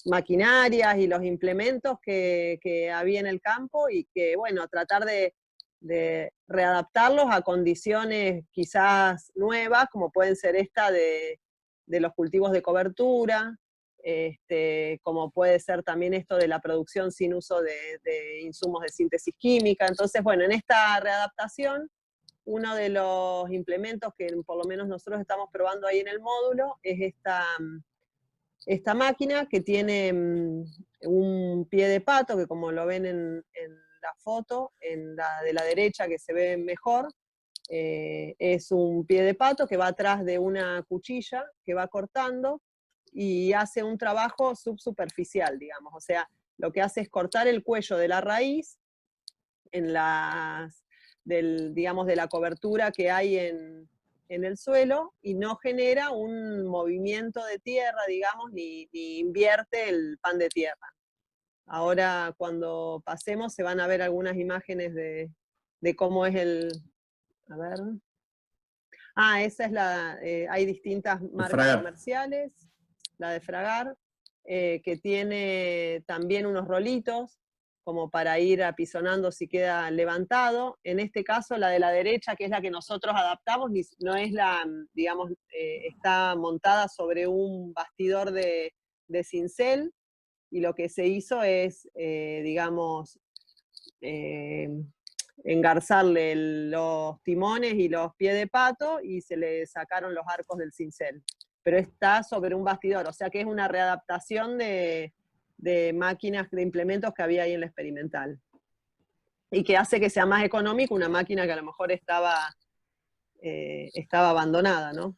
maquinarias y los implementos que había en el campo, y que, bueno, tratar de readaptarlos a condiciones quizás nuevas, como pueden ser esta de los cultivos de cobertura, como puede ser también esto de la producción sin uso de insumos de síntesis química. Entonces, bueno, en esta readaptación, uno de los implementos que por lo menos nosotros estamos probando ahí en el módulo es esta máquina que tiene un pie de pato, que como lo ven en la foto, en la de la derecha que se ve mejor, es un pie de pato que va atrás de una cuchilla que va cortando y hace un trabajo subsuperficial, digamos. O sea, lo que hace es cortar el cuello de la raíz en digamos, de la cobertura que hay en el suelo y no genera un movimiento de tierra, digamos, ni invierte el pan de tierra. Ahora, cuando pasemos, se van a ver algunas imágenes de cómo es a ver. Esa es hay distintas marcas comerciales. La de Fragar, que tiene también unos rolitos, como para ir apisonando si queda levantado. En este caso, la de la derecha, que es la que nosotros adaptamos, no es digamos, está montada sobre un bastidor de cincel, y lo que se hizo es, digamos, engarzarle los timones y los pies de pato, y se le sacaron los arcos del cincel. Pero está sobre un bastidor, o sea que es una readaptación de máquinas, de implementos que había ahí en la experimental. Y que hace que sea más económico una máquina que a lo mejor estaba abandonada, ¿no?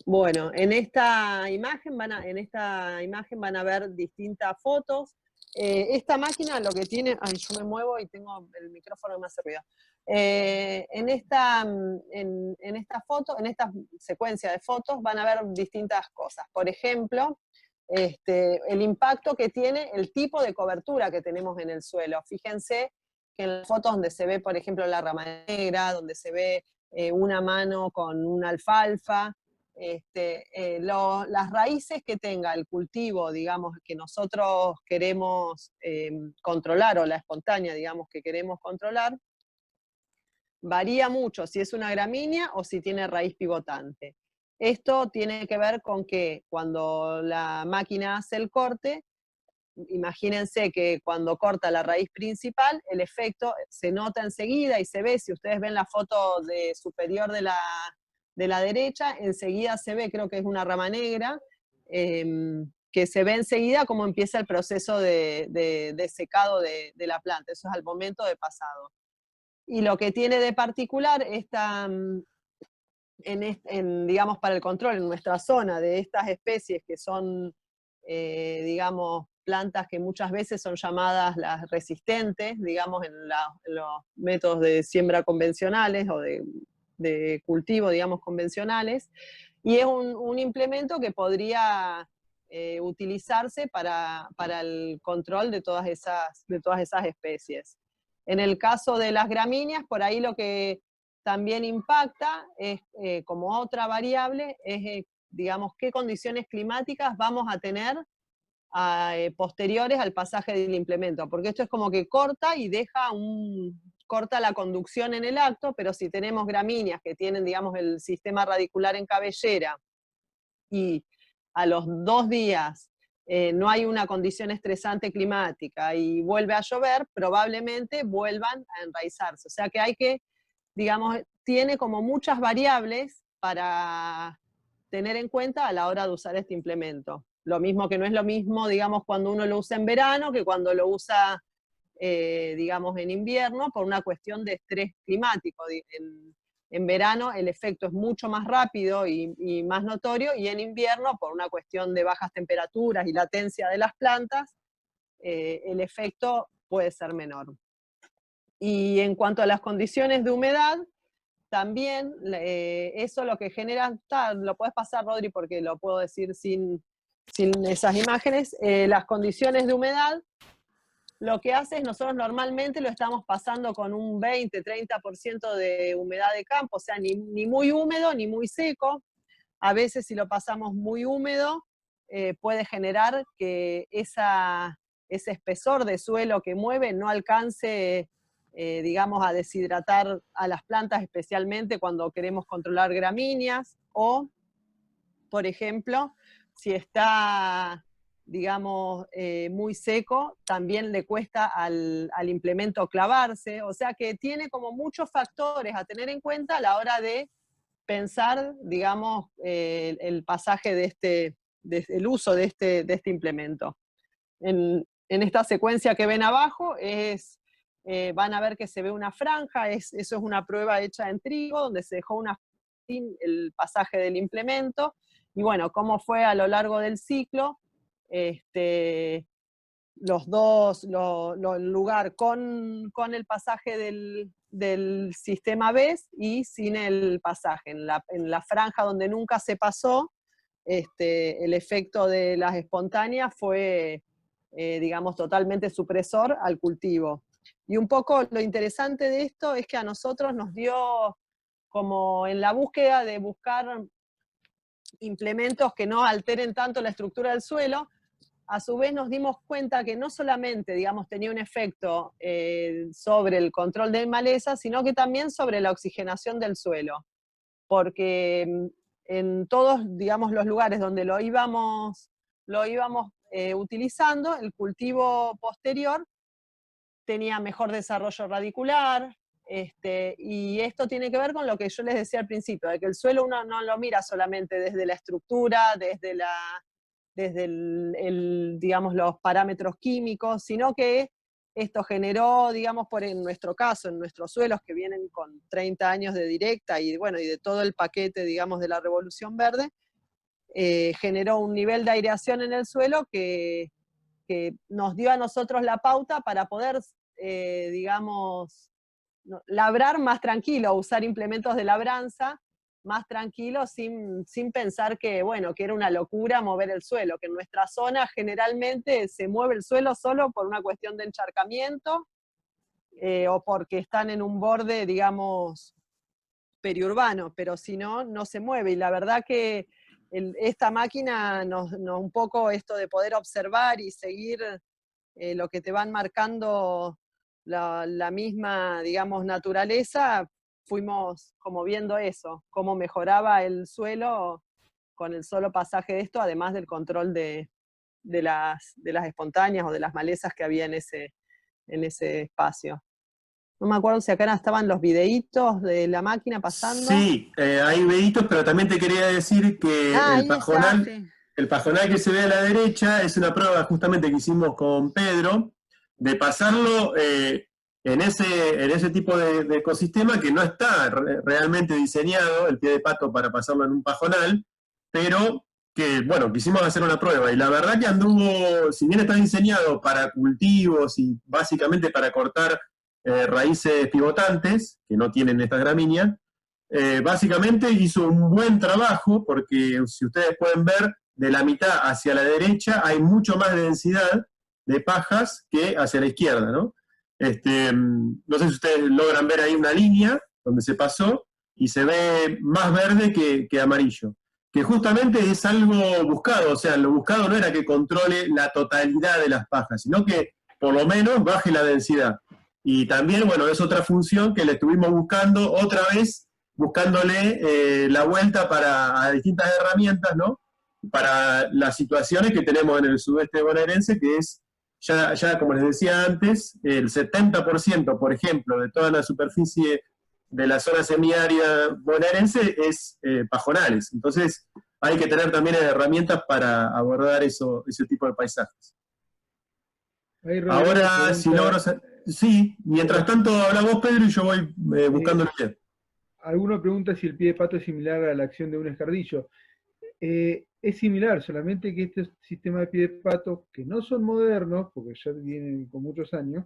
Bueno, en esta imagen van a ver distintas fotos. Esta máquina lo que tiene... Ay, yo me muevo y tengo el micrófono que me hace ruido. En esta secuencia de fotos van a ver distintas cosas. Por ejemplo, el impacto que tiene el tipo de cobertura que tenemos en el suelo. Fíjense que en las fotos donde se ve, por ejemplo, la rama negra, donde se ve una mano con una alfalfa, las raíces que tenga el cultivo, digamos, que nosotros queremos controlar, o la espontánea, digamos, que queremos controlar, varía mucho si es una gramínea o si tiene raíz pivotante. Esto tiene que ver con que cuando la máquina hace el corte, imagínense que cuando corta la raíz principal, el efecto se nota enseguida y se ve. Si ustedes ven la foto superior de la derecha, enseguida se ve, creo que es una rama negra, que se ve enseguida cómo empieza el proceso de secado de la planta. Eso es al momento de pasado. Y lo que tiene de particular digamos, para el control en nuestra zona de estas especies que son, digamos, plantas que muchas veces son llamadas las resistentes, digamos, en los métodos de siembra convencionales o de cultivo, digamos, convencionales, y es un implemento que podría utilizarse para el control de todas esas especies. En el caso de las gramíneas, por ahí lo que también impacta es, como otra variable, es, digamos, qué condiciones climáticas vamos a tener posteriores al pasaje del implemento, porque esto es como que corta y corta la conducción en el acto, pero si tenemos gramíneas que tienen, digamos, el sistema radicular en cabellera y a los 2 días no hay una condición estresante climática y vuelve a llover, probablemente vuelvan a enraizarse. O sea que hay que, digamos, tiene como muchas variables para tener en cuenta a la hora de usar este implemento. Lo mismo que no es lo mismo, digamos, cuando uno lo usa en verano que cuando lo usa, digamos, en invierno, por una cuestión de estrés climático. En verano el efecto es mucho más rápido y más notorio, y en invierno, por una cuestión de bajas temperaturas y latencia de las plantas, el efecto puede ser menor. Y en cuanto a las condiciones de humedad, también eso lo que genera, lo puedes pasar, Rodri, porque lo puedo decir sin esas imágenes, las condiciones de humedad, lo que hace es, nosotros normalmente lo estamos pasando con un 20-30% de humedad de campo, o sea, ni muy húmedo ni muy seco. A veces si lo pasamos muy húmedo, puede generar que ese espesor de suelo que mueve no alcance, digamos, a deshidratar a las plantas, especialmente cuando queremos controlar gramíneas, o por ejemplo, si está, digamos, muy seco, también le cuesta al implemento clavarse, o sea que tiene como muchos factores a tener en cuenta a la hora de pensar, digamos, el pasaje el uso de este implemento. En esta secuencia que ven abajo van a ver que se ve una franja, eso es una prueba hecha en trigo, donde se dejó el pasaje del implemento, y bueno, cómo fue a lo largo del ciclo, los dos, el lugar con el pasaje del sistema BES y sin el pasaje. En la franja donde nunca se pasó, el efecto de las espontáneas fue, digamos, totalmente supresor al cultivo. Y un poco lo interesante de esto es que a nosotros nos dio, como en la búsqueda de buscar implementos que no alteren tanto la estructura del suelo, a su vez nos dimos cuenta que no solamente, digamos, tenía un efecto sobre el control de maleza, sino que también sobre la oxigenación del suelo. Porque en todos, digamos, los lugares donde lo íbamos utilizando, el cultivo posterior tenía mejor desarrollo radicular, y esto tiene que ver con lo que yo les decía al principio, de que el suelo uno no lo mira solamente desde la estructura, desde digamos, los parámetros químicos, sino que esto generó, digamos, en nuestro caso, en nuestros suelos que vienen con 30 años de directa y, bueno, y de todo el paquete, digamos, de la Revolución Verde, generó un nivel de aireación en el suelo que nos dio a nosotros la pauta para poder, digamos, labrar más tranquilo, usar implementos de labranza más tranquilo, sin pensar que, bueno, que era una locura mover el suelo, que en nuestra zona generalmente se mueve el suelo solo por una cuestión de encharcamiento, o porque están en un borde, digamos, periurbano, pero si no, no se mueve. Y la verdad que esta máquina un poco esto de poder observar y seguir lo que te van marcando la misma, digamos, naturaleza, fuimos como viendo eso, cómo mejoraba el suelo con el solo pasaje de esto, además del control de las espontáneas o de las malezas que había en ese espacio. No me acuerdo si acá estaban los videitos de la máquina pasando. Sí, hay videitos, pero también te quería decir que Ahí está, sí. el pajonal que se ve a la derecha es una prueba justamente que hicimos con Pedro, de pasarlo en ese tipo de ecosistema que no está realmente diseñado, el pie de pato, para pasarlo en un pajonal, pero que, bueno, quisimos hacer una prueba, y la verdad que anduvo, si bien está diseñado para cultivos y básicamente para cortar raíces pivotantes, que no tienen estas gramíneas, básicamente hizo un buen trabajo, porque si ustedes pueden ver, de la mitad hacia la derecha hay mucho más densidad de pajas que hacia la izquierda, ¿no? No sé si ustedes logran ver ahí una línea donde se pasó, y se ve más verde que amarillo, que justamente es algo buscado. O sea, lo buscado no era que controle la totalidad de las pajas, sino que por lo menos baje la densidad. Y también, bueno, es otra función que le estuvimos buscando otra vez, buscándole la vuelta a distintas herramientas, ¿no? Para las situaciones que tenemos en el sudeste bonaerense, que es, ya como les decía antes, el 70%, por ejemplo, de toda la superficie de la zona semiárida bonaerense es pajonales. Entonces hay que tener también herramientas para abordar ese tipo de paisajes. Ahora, si logro... Sí, mientras tanto habla vos, Pedro, y yo voy buscando el pie. Alguno pregunta si el pie de pato es similar a la acción de un escardillo. Es similar, solamente que este sistema de pie de pato, que no son modernos, porque ya vienen con muchos años,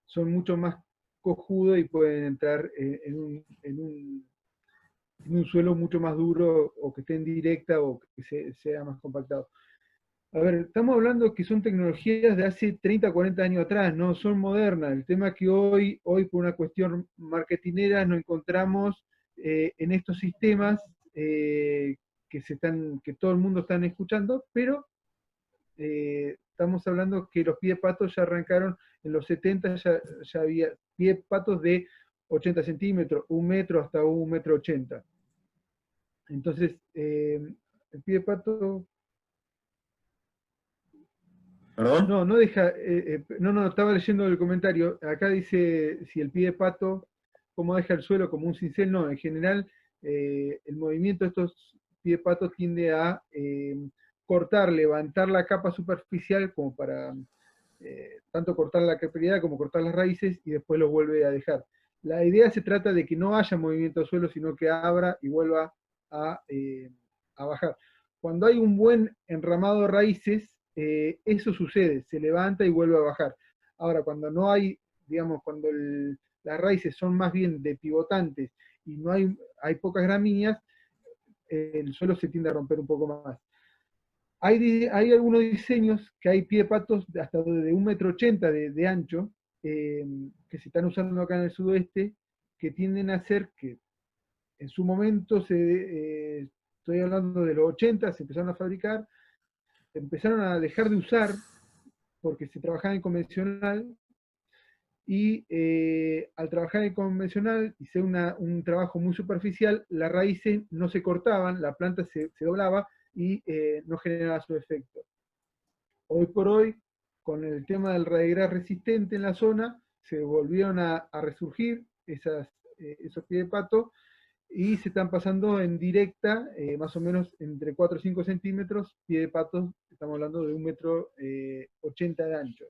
son mucho más cojudos y pueden entrar en un suelo mucho más duro, o que esté en directa, o que sea más compactado. A ver, estamos hablando que son tecnologías de hace 30, 40 años atrás, no son modernas. El tema es que hoy por una cuestión marketinera nos encontramos en estos sistemas que todo el mundo está escuchando, pero estamos hablando que los pies patos ya arrancaron en los 70, ya había pies patos de 80 centímetros, 1 metro hasta 1,80 m. Entonces, el pie de pato... ¿Perdón? No, no deja, no, estaba leyendo el comentario. Acá dice si el pie de pato, cómo deja el suelo como un cincel. No, en general, el movimiento de estos pies de pato tiende a cortar, levantar la capa superficial como para tanto cortar la capilaridad como cortar las raíces y después los vuelve a dejar. La idea se trata de que no haya movimiento del suelo, sino que abra y vuelva a bajar. Cuando hay un buen enramado de raíces, eso sucede, se levanta y vuelve a bajar. Ahora, cuando no hay, digamos, cuando las raíces son más bien de pivotantes y no hay pocas gramíneas, el suelo se tiende a romper un poco más. Hay algunos diseños que hay pie de patos hasta de 1,80 m de ancho, que se están usando acá en el sudoeste, que tienden a ser que en su momento, estoy hablando de los 80, se empezaron a fabricar, empezaron a dejar de usar porque se trabajaba en convencional, y al trabajar en convencional y ser un trabajo muy superficial, las raíces no se cortaban, la planta se doblaba y no generaba su efecto. Hoy por hoy, con el tema del raigras resistente en la zona, se volvieron a resurgir esos pies de pato y se están pasando en directa, más o menos entre 4 o 5 centímetros, pie de pato, estamos hablando de 1,80 m de ancho.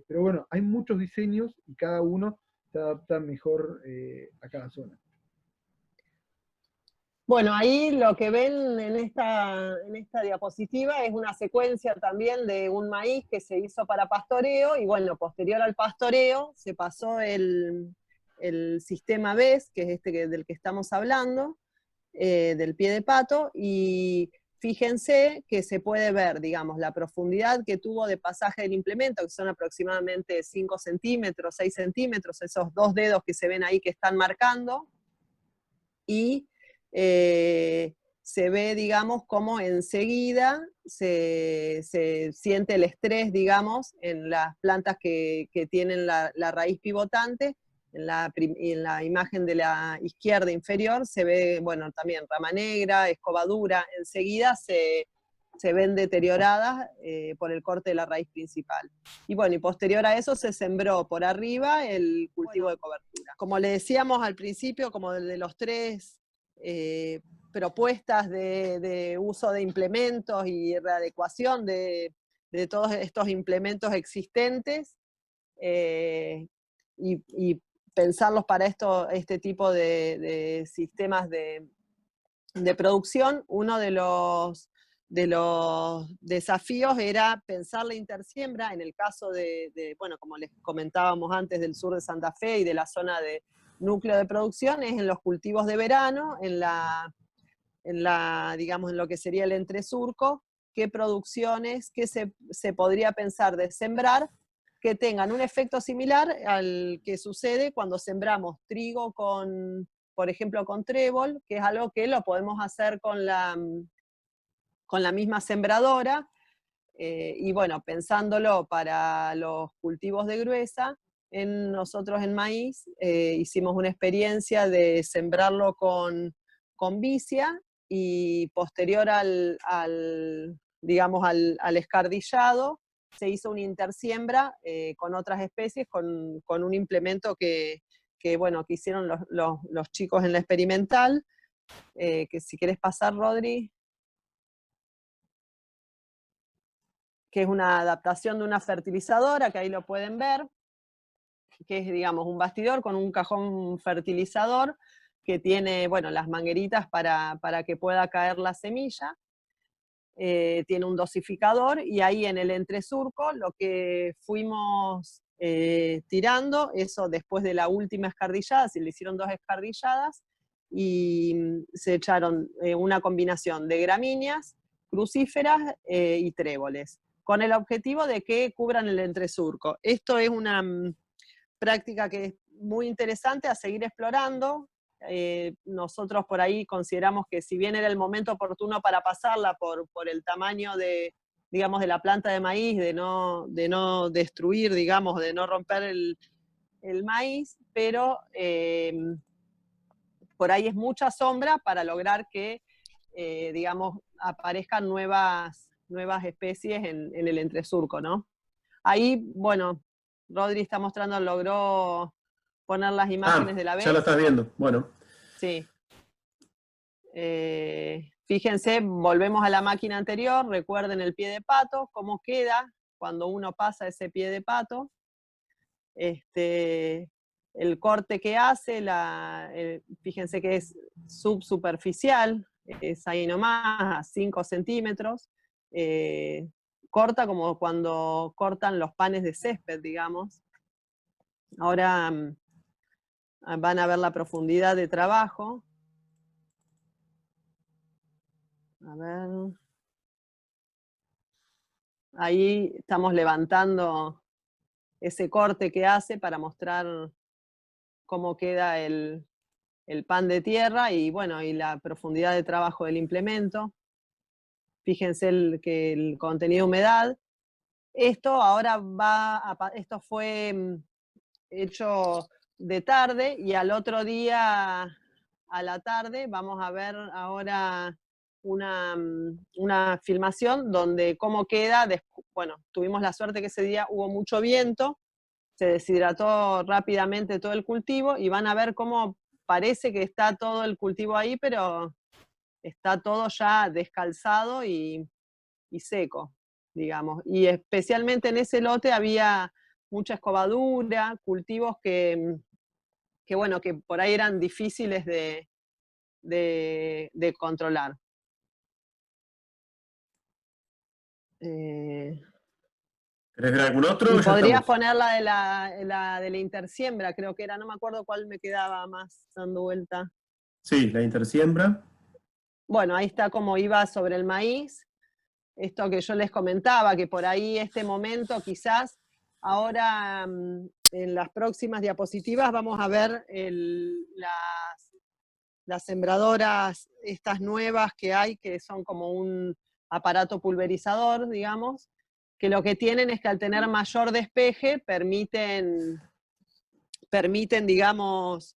Pero bueno, hay muchos diseños y cada uno se adapta mejor a cada zona. Bueno, ahí lo que ven en esta diapositiva es una secuencia también de un maíz que se hizo para pastoreo, y bueno, posterior al pastoreo se pasó el sistema BES, que es este del que estamos hablando, del pie de pato, y fíjense que se puede ver, digamos, la profundidad que tuvo de pasaje del implemento, que son aproximadamente 5 centímetros, 6 centímetros, esos 2 dedos que se ven ahí que están marcando, y se ve, digamos, cómo enseguida se siente el estrés, digamos, en las plantas que tienen la raíz pivotante. En la imagen de la izquierda inferior se ve, bueno, también rama negra, escobadura, enseguida se ven deterioradas por el corte de la raíz principal. Y bueno, y posterior a eso se sembró por arriba el cultivo de cobertura. Como le decíamos al principio, como de los 3 propuestas de uso de implementos y readecuación de todos estos implementos existentes, y pensarlos para este tipo de sistemas de producción. Uno de los desafíos era pensar la intersiembra en el caso bueno, como les comentábamos antes, del sur de Santa Fe y de la zona de núcleo de producción, es en los cultivos de verano, digamos, en lo que sería el entresurco, qué producciones, qué se podría pensar de sembrar que tengan un efecto similar al que sucede cuando sembramos trigo por ejemplo, con trébol, que es algo que lo podemos hacer con la misma sembradora, y bueno, pensándolo para los cultivos de gruesa, nosotros en maíz hicimos una experiencia de sembrarlo con vicia, y posterior digamos, al escardillado, se hizo una intersiembra con otras especies, con un implemento que bueno, que hicieron los chicos en la experimental, que si querés pasar, Rodri, que es una adaptación de una fertilizadora, que ahí lo pueden ver, que es, digamos, un bastidor con un cajón fertilizador que tiene, bueno, las mangueritas para que pueda caer la semilla, tiene un dosificador, y ahí en el entresurco lo que fuimos tirando, eso después de la última escardillada, se le hicieron 2 escardilladas, y se echaron una combinación de gramíneas, crucíferas y tréboles, con el objetivo de que cubran el entresurco. Esto es una práctica que es muy interesante a seguir explorando. Nosotros por ahí consideramos que si bien era el momento oportuno para pasarla por el tamaño digamos, de la planta de maíz, de no destruir, digamos, de no romper el maíz, pero por ahí es mucha sombra para lograr que digamos, aparezcan nuevas especies en el entresurco, ¿no? Ahí, bueno, Rodri está mostrando, logró poner las imágenes de la vez. Ya lo estás viendo, bueno. Sí. Fíjense, volvemos a la máquina anterior, recuerden el pie de pato, cómo queda cuando uno pasa ese pie de pato. El corte que hace, fíjense que es subsuperficial, es ahí nomás, a 5 centímetros. Corta como cuando cortan los panes de césped, digamos. Ahora van a ver la profundidad de trabajo. A ver. Ahí estamos levantando ese corte que hace para mostrar cómo queda el pan de tierra y bueno, y la profundidad de trabajo del implemento. Fíjense que el contenido de humedad. Esto ahora esto fue hecho de tarde y al otro día a la tarde vamos a ver ahora una filmación donde cómo queda, bueno, tuvimos la suerte que ese día hubo mucho viento, se deshidrató rápidamente todo el cultivo y van a ver cómo parece que está todo el cultivo ahí, pero está todo ya descalzado y seco, digamos. Y especialmente en ese lote había mucha escobadura, cultivos que bueno, que por ahí eran difíciles de controlar. ¿Querés ver algún otro? Y podrías poner la de la intersiembra, creo que era, no me acuerdo cuál me quedaba más dando vuelta. Sí, la intersiembra. Bueno, ahí está como iba sobre el maíz. Esto que yo les comentaba, que por ahí este momento quizás, ahora en las próximas diapositivas vamos a ver las sembradoras, estas nuevas que hay, que son como un aparato pulverizador, digamos, que lo que tienen es que al tener mayor despeje permiten digamos,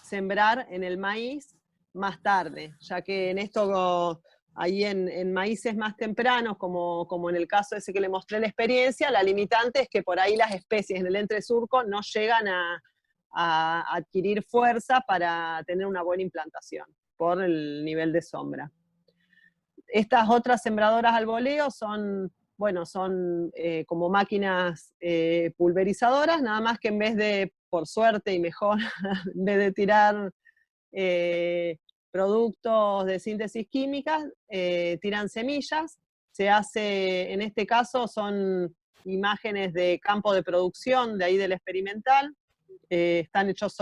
sembrar en el maíz más tarde, ya que en esto, ahí en maíces más tempranos, como en el caso ese que le mostré la experiencia, la limitante es que por ahí las especies en el entresurco no llegan a adquirir fuerza para tener una buena implantación por el nivel de sombra. Estas otras sembradoras al voleo son, bueno, son como máquinas pulverizadoras, nada más que en vez de, por suerte y mejor, en vez de tirar productos de síntesis química, tiran semillas. Se hace, en este caso, son imágenes de campo de producción, de ahí del experimental. Están hechos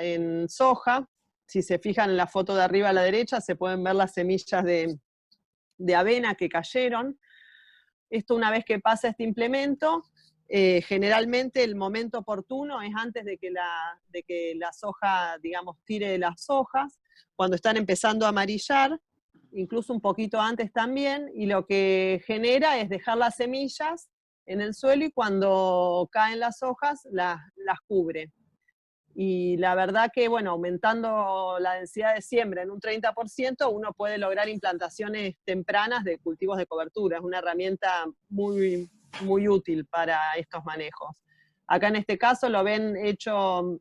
en soja. Si se fijan en la foto de arriba a la derecha, se pueden ver las semillas de avena que cayeron. Esto, una vez que pasa este implemento, generalmente el momento oportuno es antes de que la soja, digamos, tire de las hojas, cuando están empezando a amarillar, incluso un poquito antes también, y lo que genera es dejar las semillas en el suelo y cuando caen las hojas las cubre. Y la verdad que, bueno, aumentando la densidad de siembra en un 30%, uno puede lograr implantaciones tempranas de cultivos de cobertura. Es una herramienta muy, muy útil para estos manejos. Acá en este caso lo ven hecho,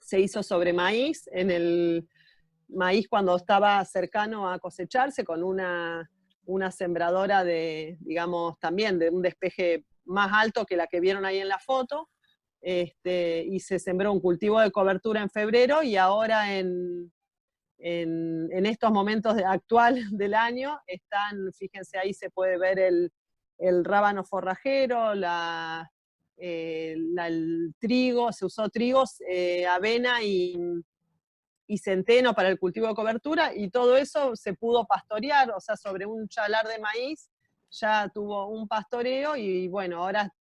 se hizo sobre maíz, en el maíz cuando estaba cercano a cosecharse, con una sembradora digamos, también de un despeje más alto que la que vieron ahí en la foto. Y se sembró un cultivo de cobertura en febrero y ahora en estos momentos actual del año están, fíjense ahí se puede ver el rábano forrajero, el trigo, se usó trigos, avena y centeno para el cultivo de cobertura y todo eso se pudo pastorear, o sea, sobre un chalar de maíz ya tuvo un pastoreo y bueno, ahora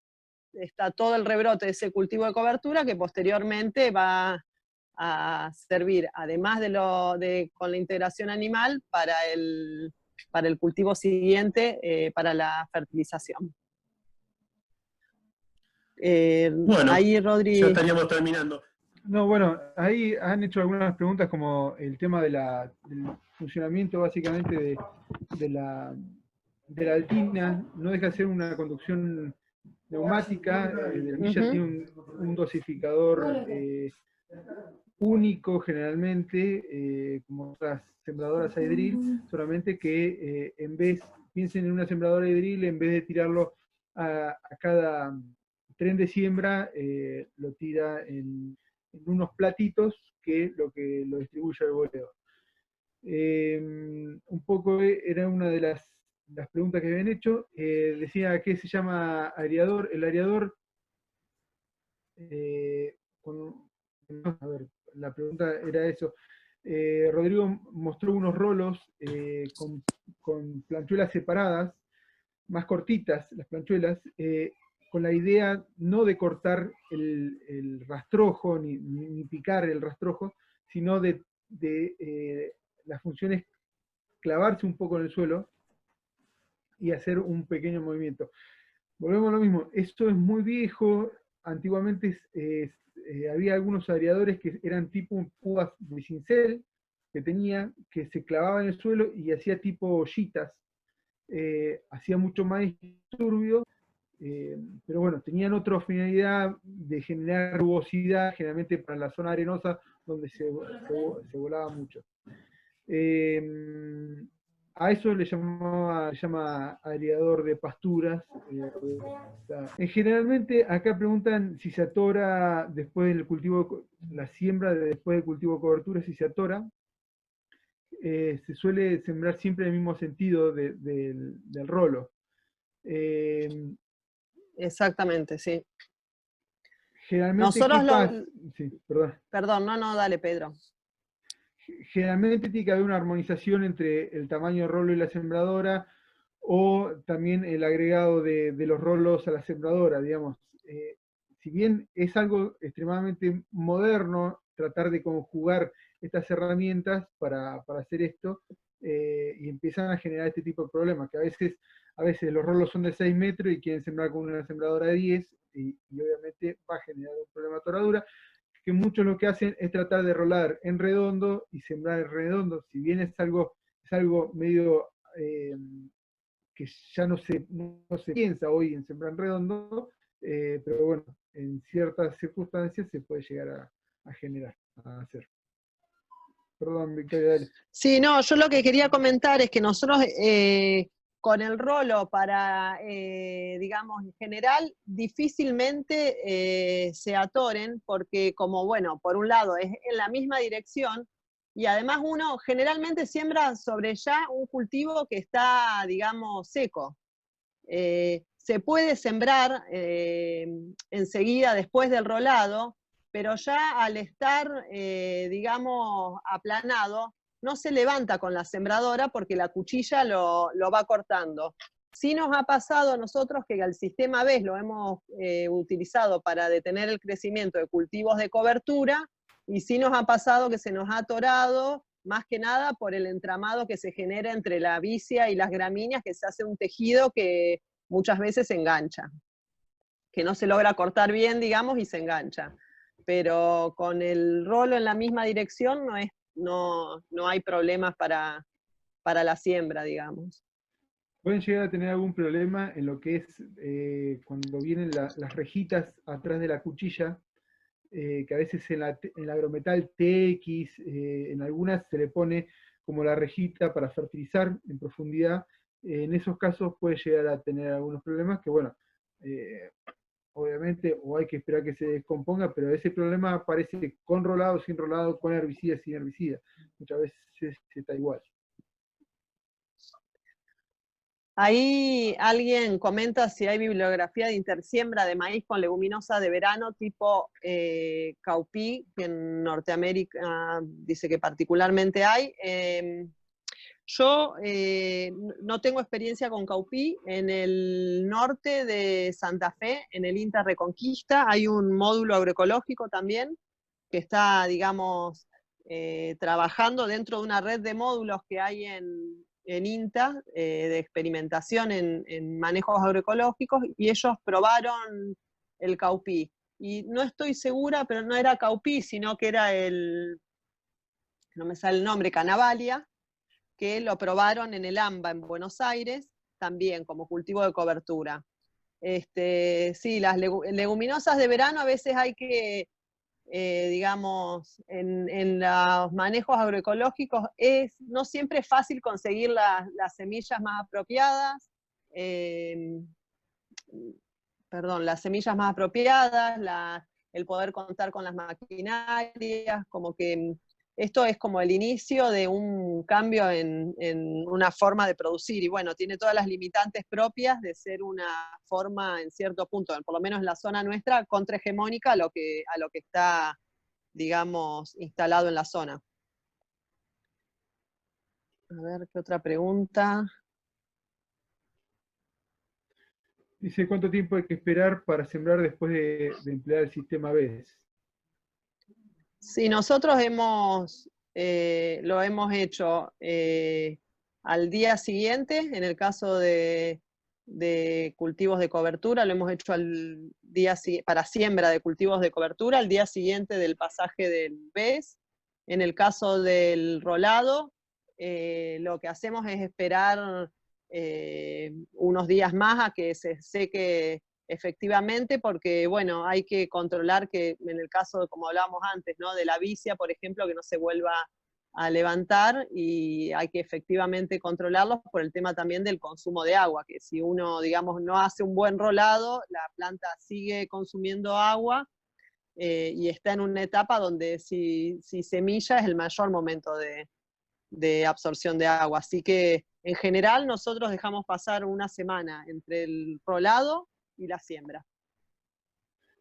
está todo el rebrote de ese cultivo de cobertura que posteriormente va a servir, además con la integración animal, para el cultivo siguiente, para la fertilización. Bueno, ahí, Rodri, ya estaríamos terminando. No, bueno, ahí han hecho algunas preguntas como el tema del funcionamiento básicamente de la, de la altina. No deja de ser una conducción neumática. La almilla Ujú. tiene un dosificador único generalmente, como otras sembradoras de drill, solamente que en vez, piensen en una sembradora de drill, en vez de tirarlo a cada tren de siembra, lo tira en unos platitos que lo distribuye al voleo. Un poco era una de las preguntas que habían hecho. Decía qué se llama aereador. El aereador, con, a ver, la pregunta era eso. Rodrigo mostró unos rolos con planchuelas separadas, más cortitas las planchuelas, con la idea no de cortar el rastrojo, ni picar el rastrojo, sino de la función es clavarse un poco en el suelo y hacer un pequeño movimiento. Volvemos a lo mismo, esto es muy viejo, antiguamente había algunos aereadores que eran tipo púas de cincel, que se clavaban en el suelo y hacía tipo ollitas, hacía mucho más disturbio, pero bueno, tenían otra finalidad de generar rugosidad, generalmente para la zona arenosa donde se volaba mucho. A eso le llama aereador de pasturas. Generalmente acá preguntan si se atora después del cultivo, la siembra después del cultivo de cobertura, si se atora. Se suele sembrar siempre en el mismo sentido del rolo. Exactamente, sí. Generalmente, ¿qué Nosotros pasa? Sí, perdón. perdón, no, dale, Pedro. Generalmente tiene que haber una armonización entre el tamaño del rolo y la sembradora, o también el agregado de los rolos a la sembradora, digamos. Si bien es algo extremadamente moderno tratar de conjugar estas herramientas para hacer esto, y empiezan a generar este tipo de problemas, que a veces los rolos son de 6 metros y quieren sembrar con una sembradora de 10, y obviamente va a generar un problema de toradura, que muchos lo que hacen es tratar de rolar en redondo y sembrar en redondo, si bien es algo medio que ya no se piensa hoy en sembrar en redondo, pero bueno, en ciertas circunstancias se puede llegar a generar, a hacer. Perdón, Victoria, dale. Sí, no, yo lo que quería comentar es que nosotros con el rolo para, digamos, en general, difícilmente se atoren, porque como, bueno, por un lado es en la misma dirección, y además uno generalmente siembra sobre ya un cultivo que está, digamos, seco. Se puede sembrar enseguida después del rolado, pero ya al estar, digamos, aplanado, no se levanta con la sembradora porque la cuchilla lo va cortando. Sí nos ha pasado a nosotros que el sistema BES lo hemos utilizado para detener el crecimiento de cultivos de cobertura, y sí nos ha pasado que se nos ha atorado, más que nada por el entramado que se genera entre la vicia y las gramíneas, que se hace un tejido que muchas veces se engancha, que no se logra cortar bien, digamos, y se engancha. Pero con el rolo en la misma dirección no hay problemas para la siembra, digamos. Pueden llegar a tener algún problema en lo que es cuando vienen las rejitas atrás de la cuchilla, que a veces en la agrometal TX, en algunas se le pone como la rejita para fertilizar en profundidad. En esos casos puede llegar a tener algunos problemas que, bueno, obviamente, o hay que esperar que se descomponga, pero ese problema aparece con rolado, sin rolado, con herbicida, sin herbicida. Muchas veces está igual. Ahí alguien comenta si hay bibliografía de intersiembra de maíz con leguminosa de verano tipo Caupí, que en Norteamérica dice que particularmente hay. Yo no tengo experiencia con Caupí. En el norte de Santa Fe, en el INTA Reconquista, hay un módulo agroecológico también que está, digamos, trabajando dentro de una red de módulos que hay en INTA, de experimentación en manejos agroecológicos, y ellos probaron el Caupí. y no estoy segura, pero no era Caupí, sino que era no me sale el nombre, Canavalia, que lo probaron en el AMBA en Buenos Aires, también como cultivo de cobertura. Sí, las leguminosas de verano a veces hay que, digamos, en los manejos agroecológicos no siempre es fácil conseguir las semillas más apropiadas, las semillas más apropiadas, el poder contar con las maquinarias, como que esto es como el inicio de un cambio en una forma de producir, y bueno, tiene todas las limitantes propias de ser una forma en cierto punto, por lo menos en la zona nuestra, contrahegemónica a lo que está, digamos, instalado en la zona. A ver, ¿qué otra pregunta? Dice, ¿cuánto tiempo hay que esperar para sembrar después de emplear el sistema BES? Sí, nosotros lo hemos hecho al día siguiente, en el caso de cultivos de cobertura, lo hemos hecho para siembra de cultivos de cobertura, al día siguiente del pasaje del BES. En el caso del rolado, lo que hacemos es esperar unos días más a que se seque efectivamente, porque bueno, hay que controlar que en el caso, como hablábamos antes, ¿no? De la vicia, por ejemplo, que no se vuelva a levantar, y hay que efectivamente controlarlos por el tema también del consumo de agua, que si uno, digamos, no hace un buen rolado, la planta sigue consumiendo agua y está en una etapa donde si semilla es el mayor momento de absorción de agua. Así que en general nosotros dejamos pasar una semana entre el rolado y la siembra.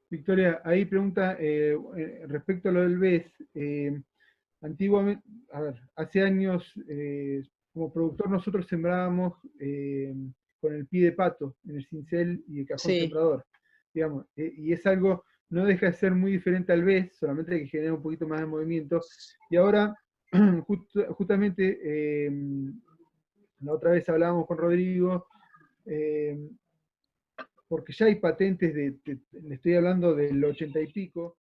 Victoria, ahí pregunta respecto a lo del BES. Antiguamente, a ver, hace años, como productor nosotros sembrábamos con el pie de pato en el cincel y el cajón Sí. sembrador, digamos, y es algo, no deja de ser muy diferente al BES, solamente que genera un poquito más de movimiento. Y ahora, justamente, la otra vez hablábamos con Rodrigo, porque ya hay patentes le estoy hablando del 80 y pico,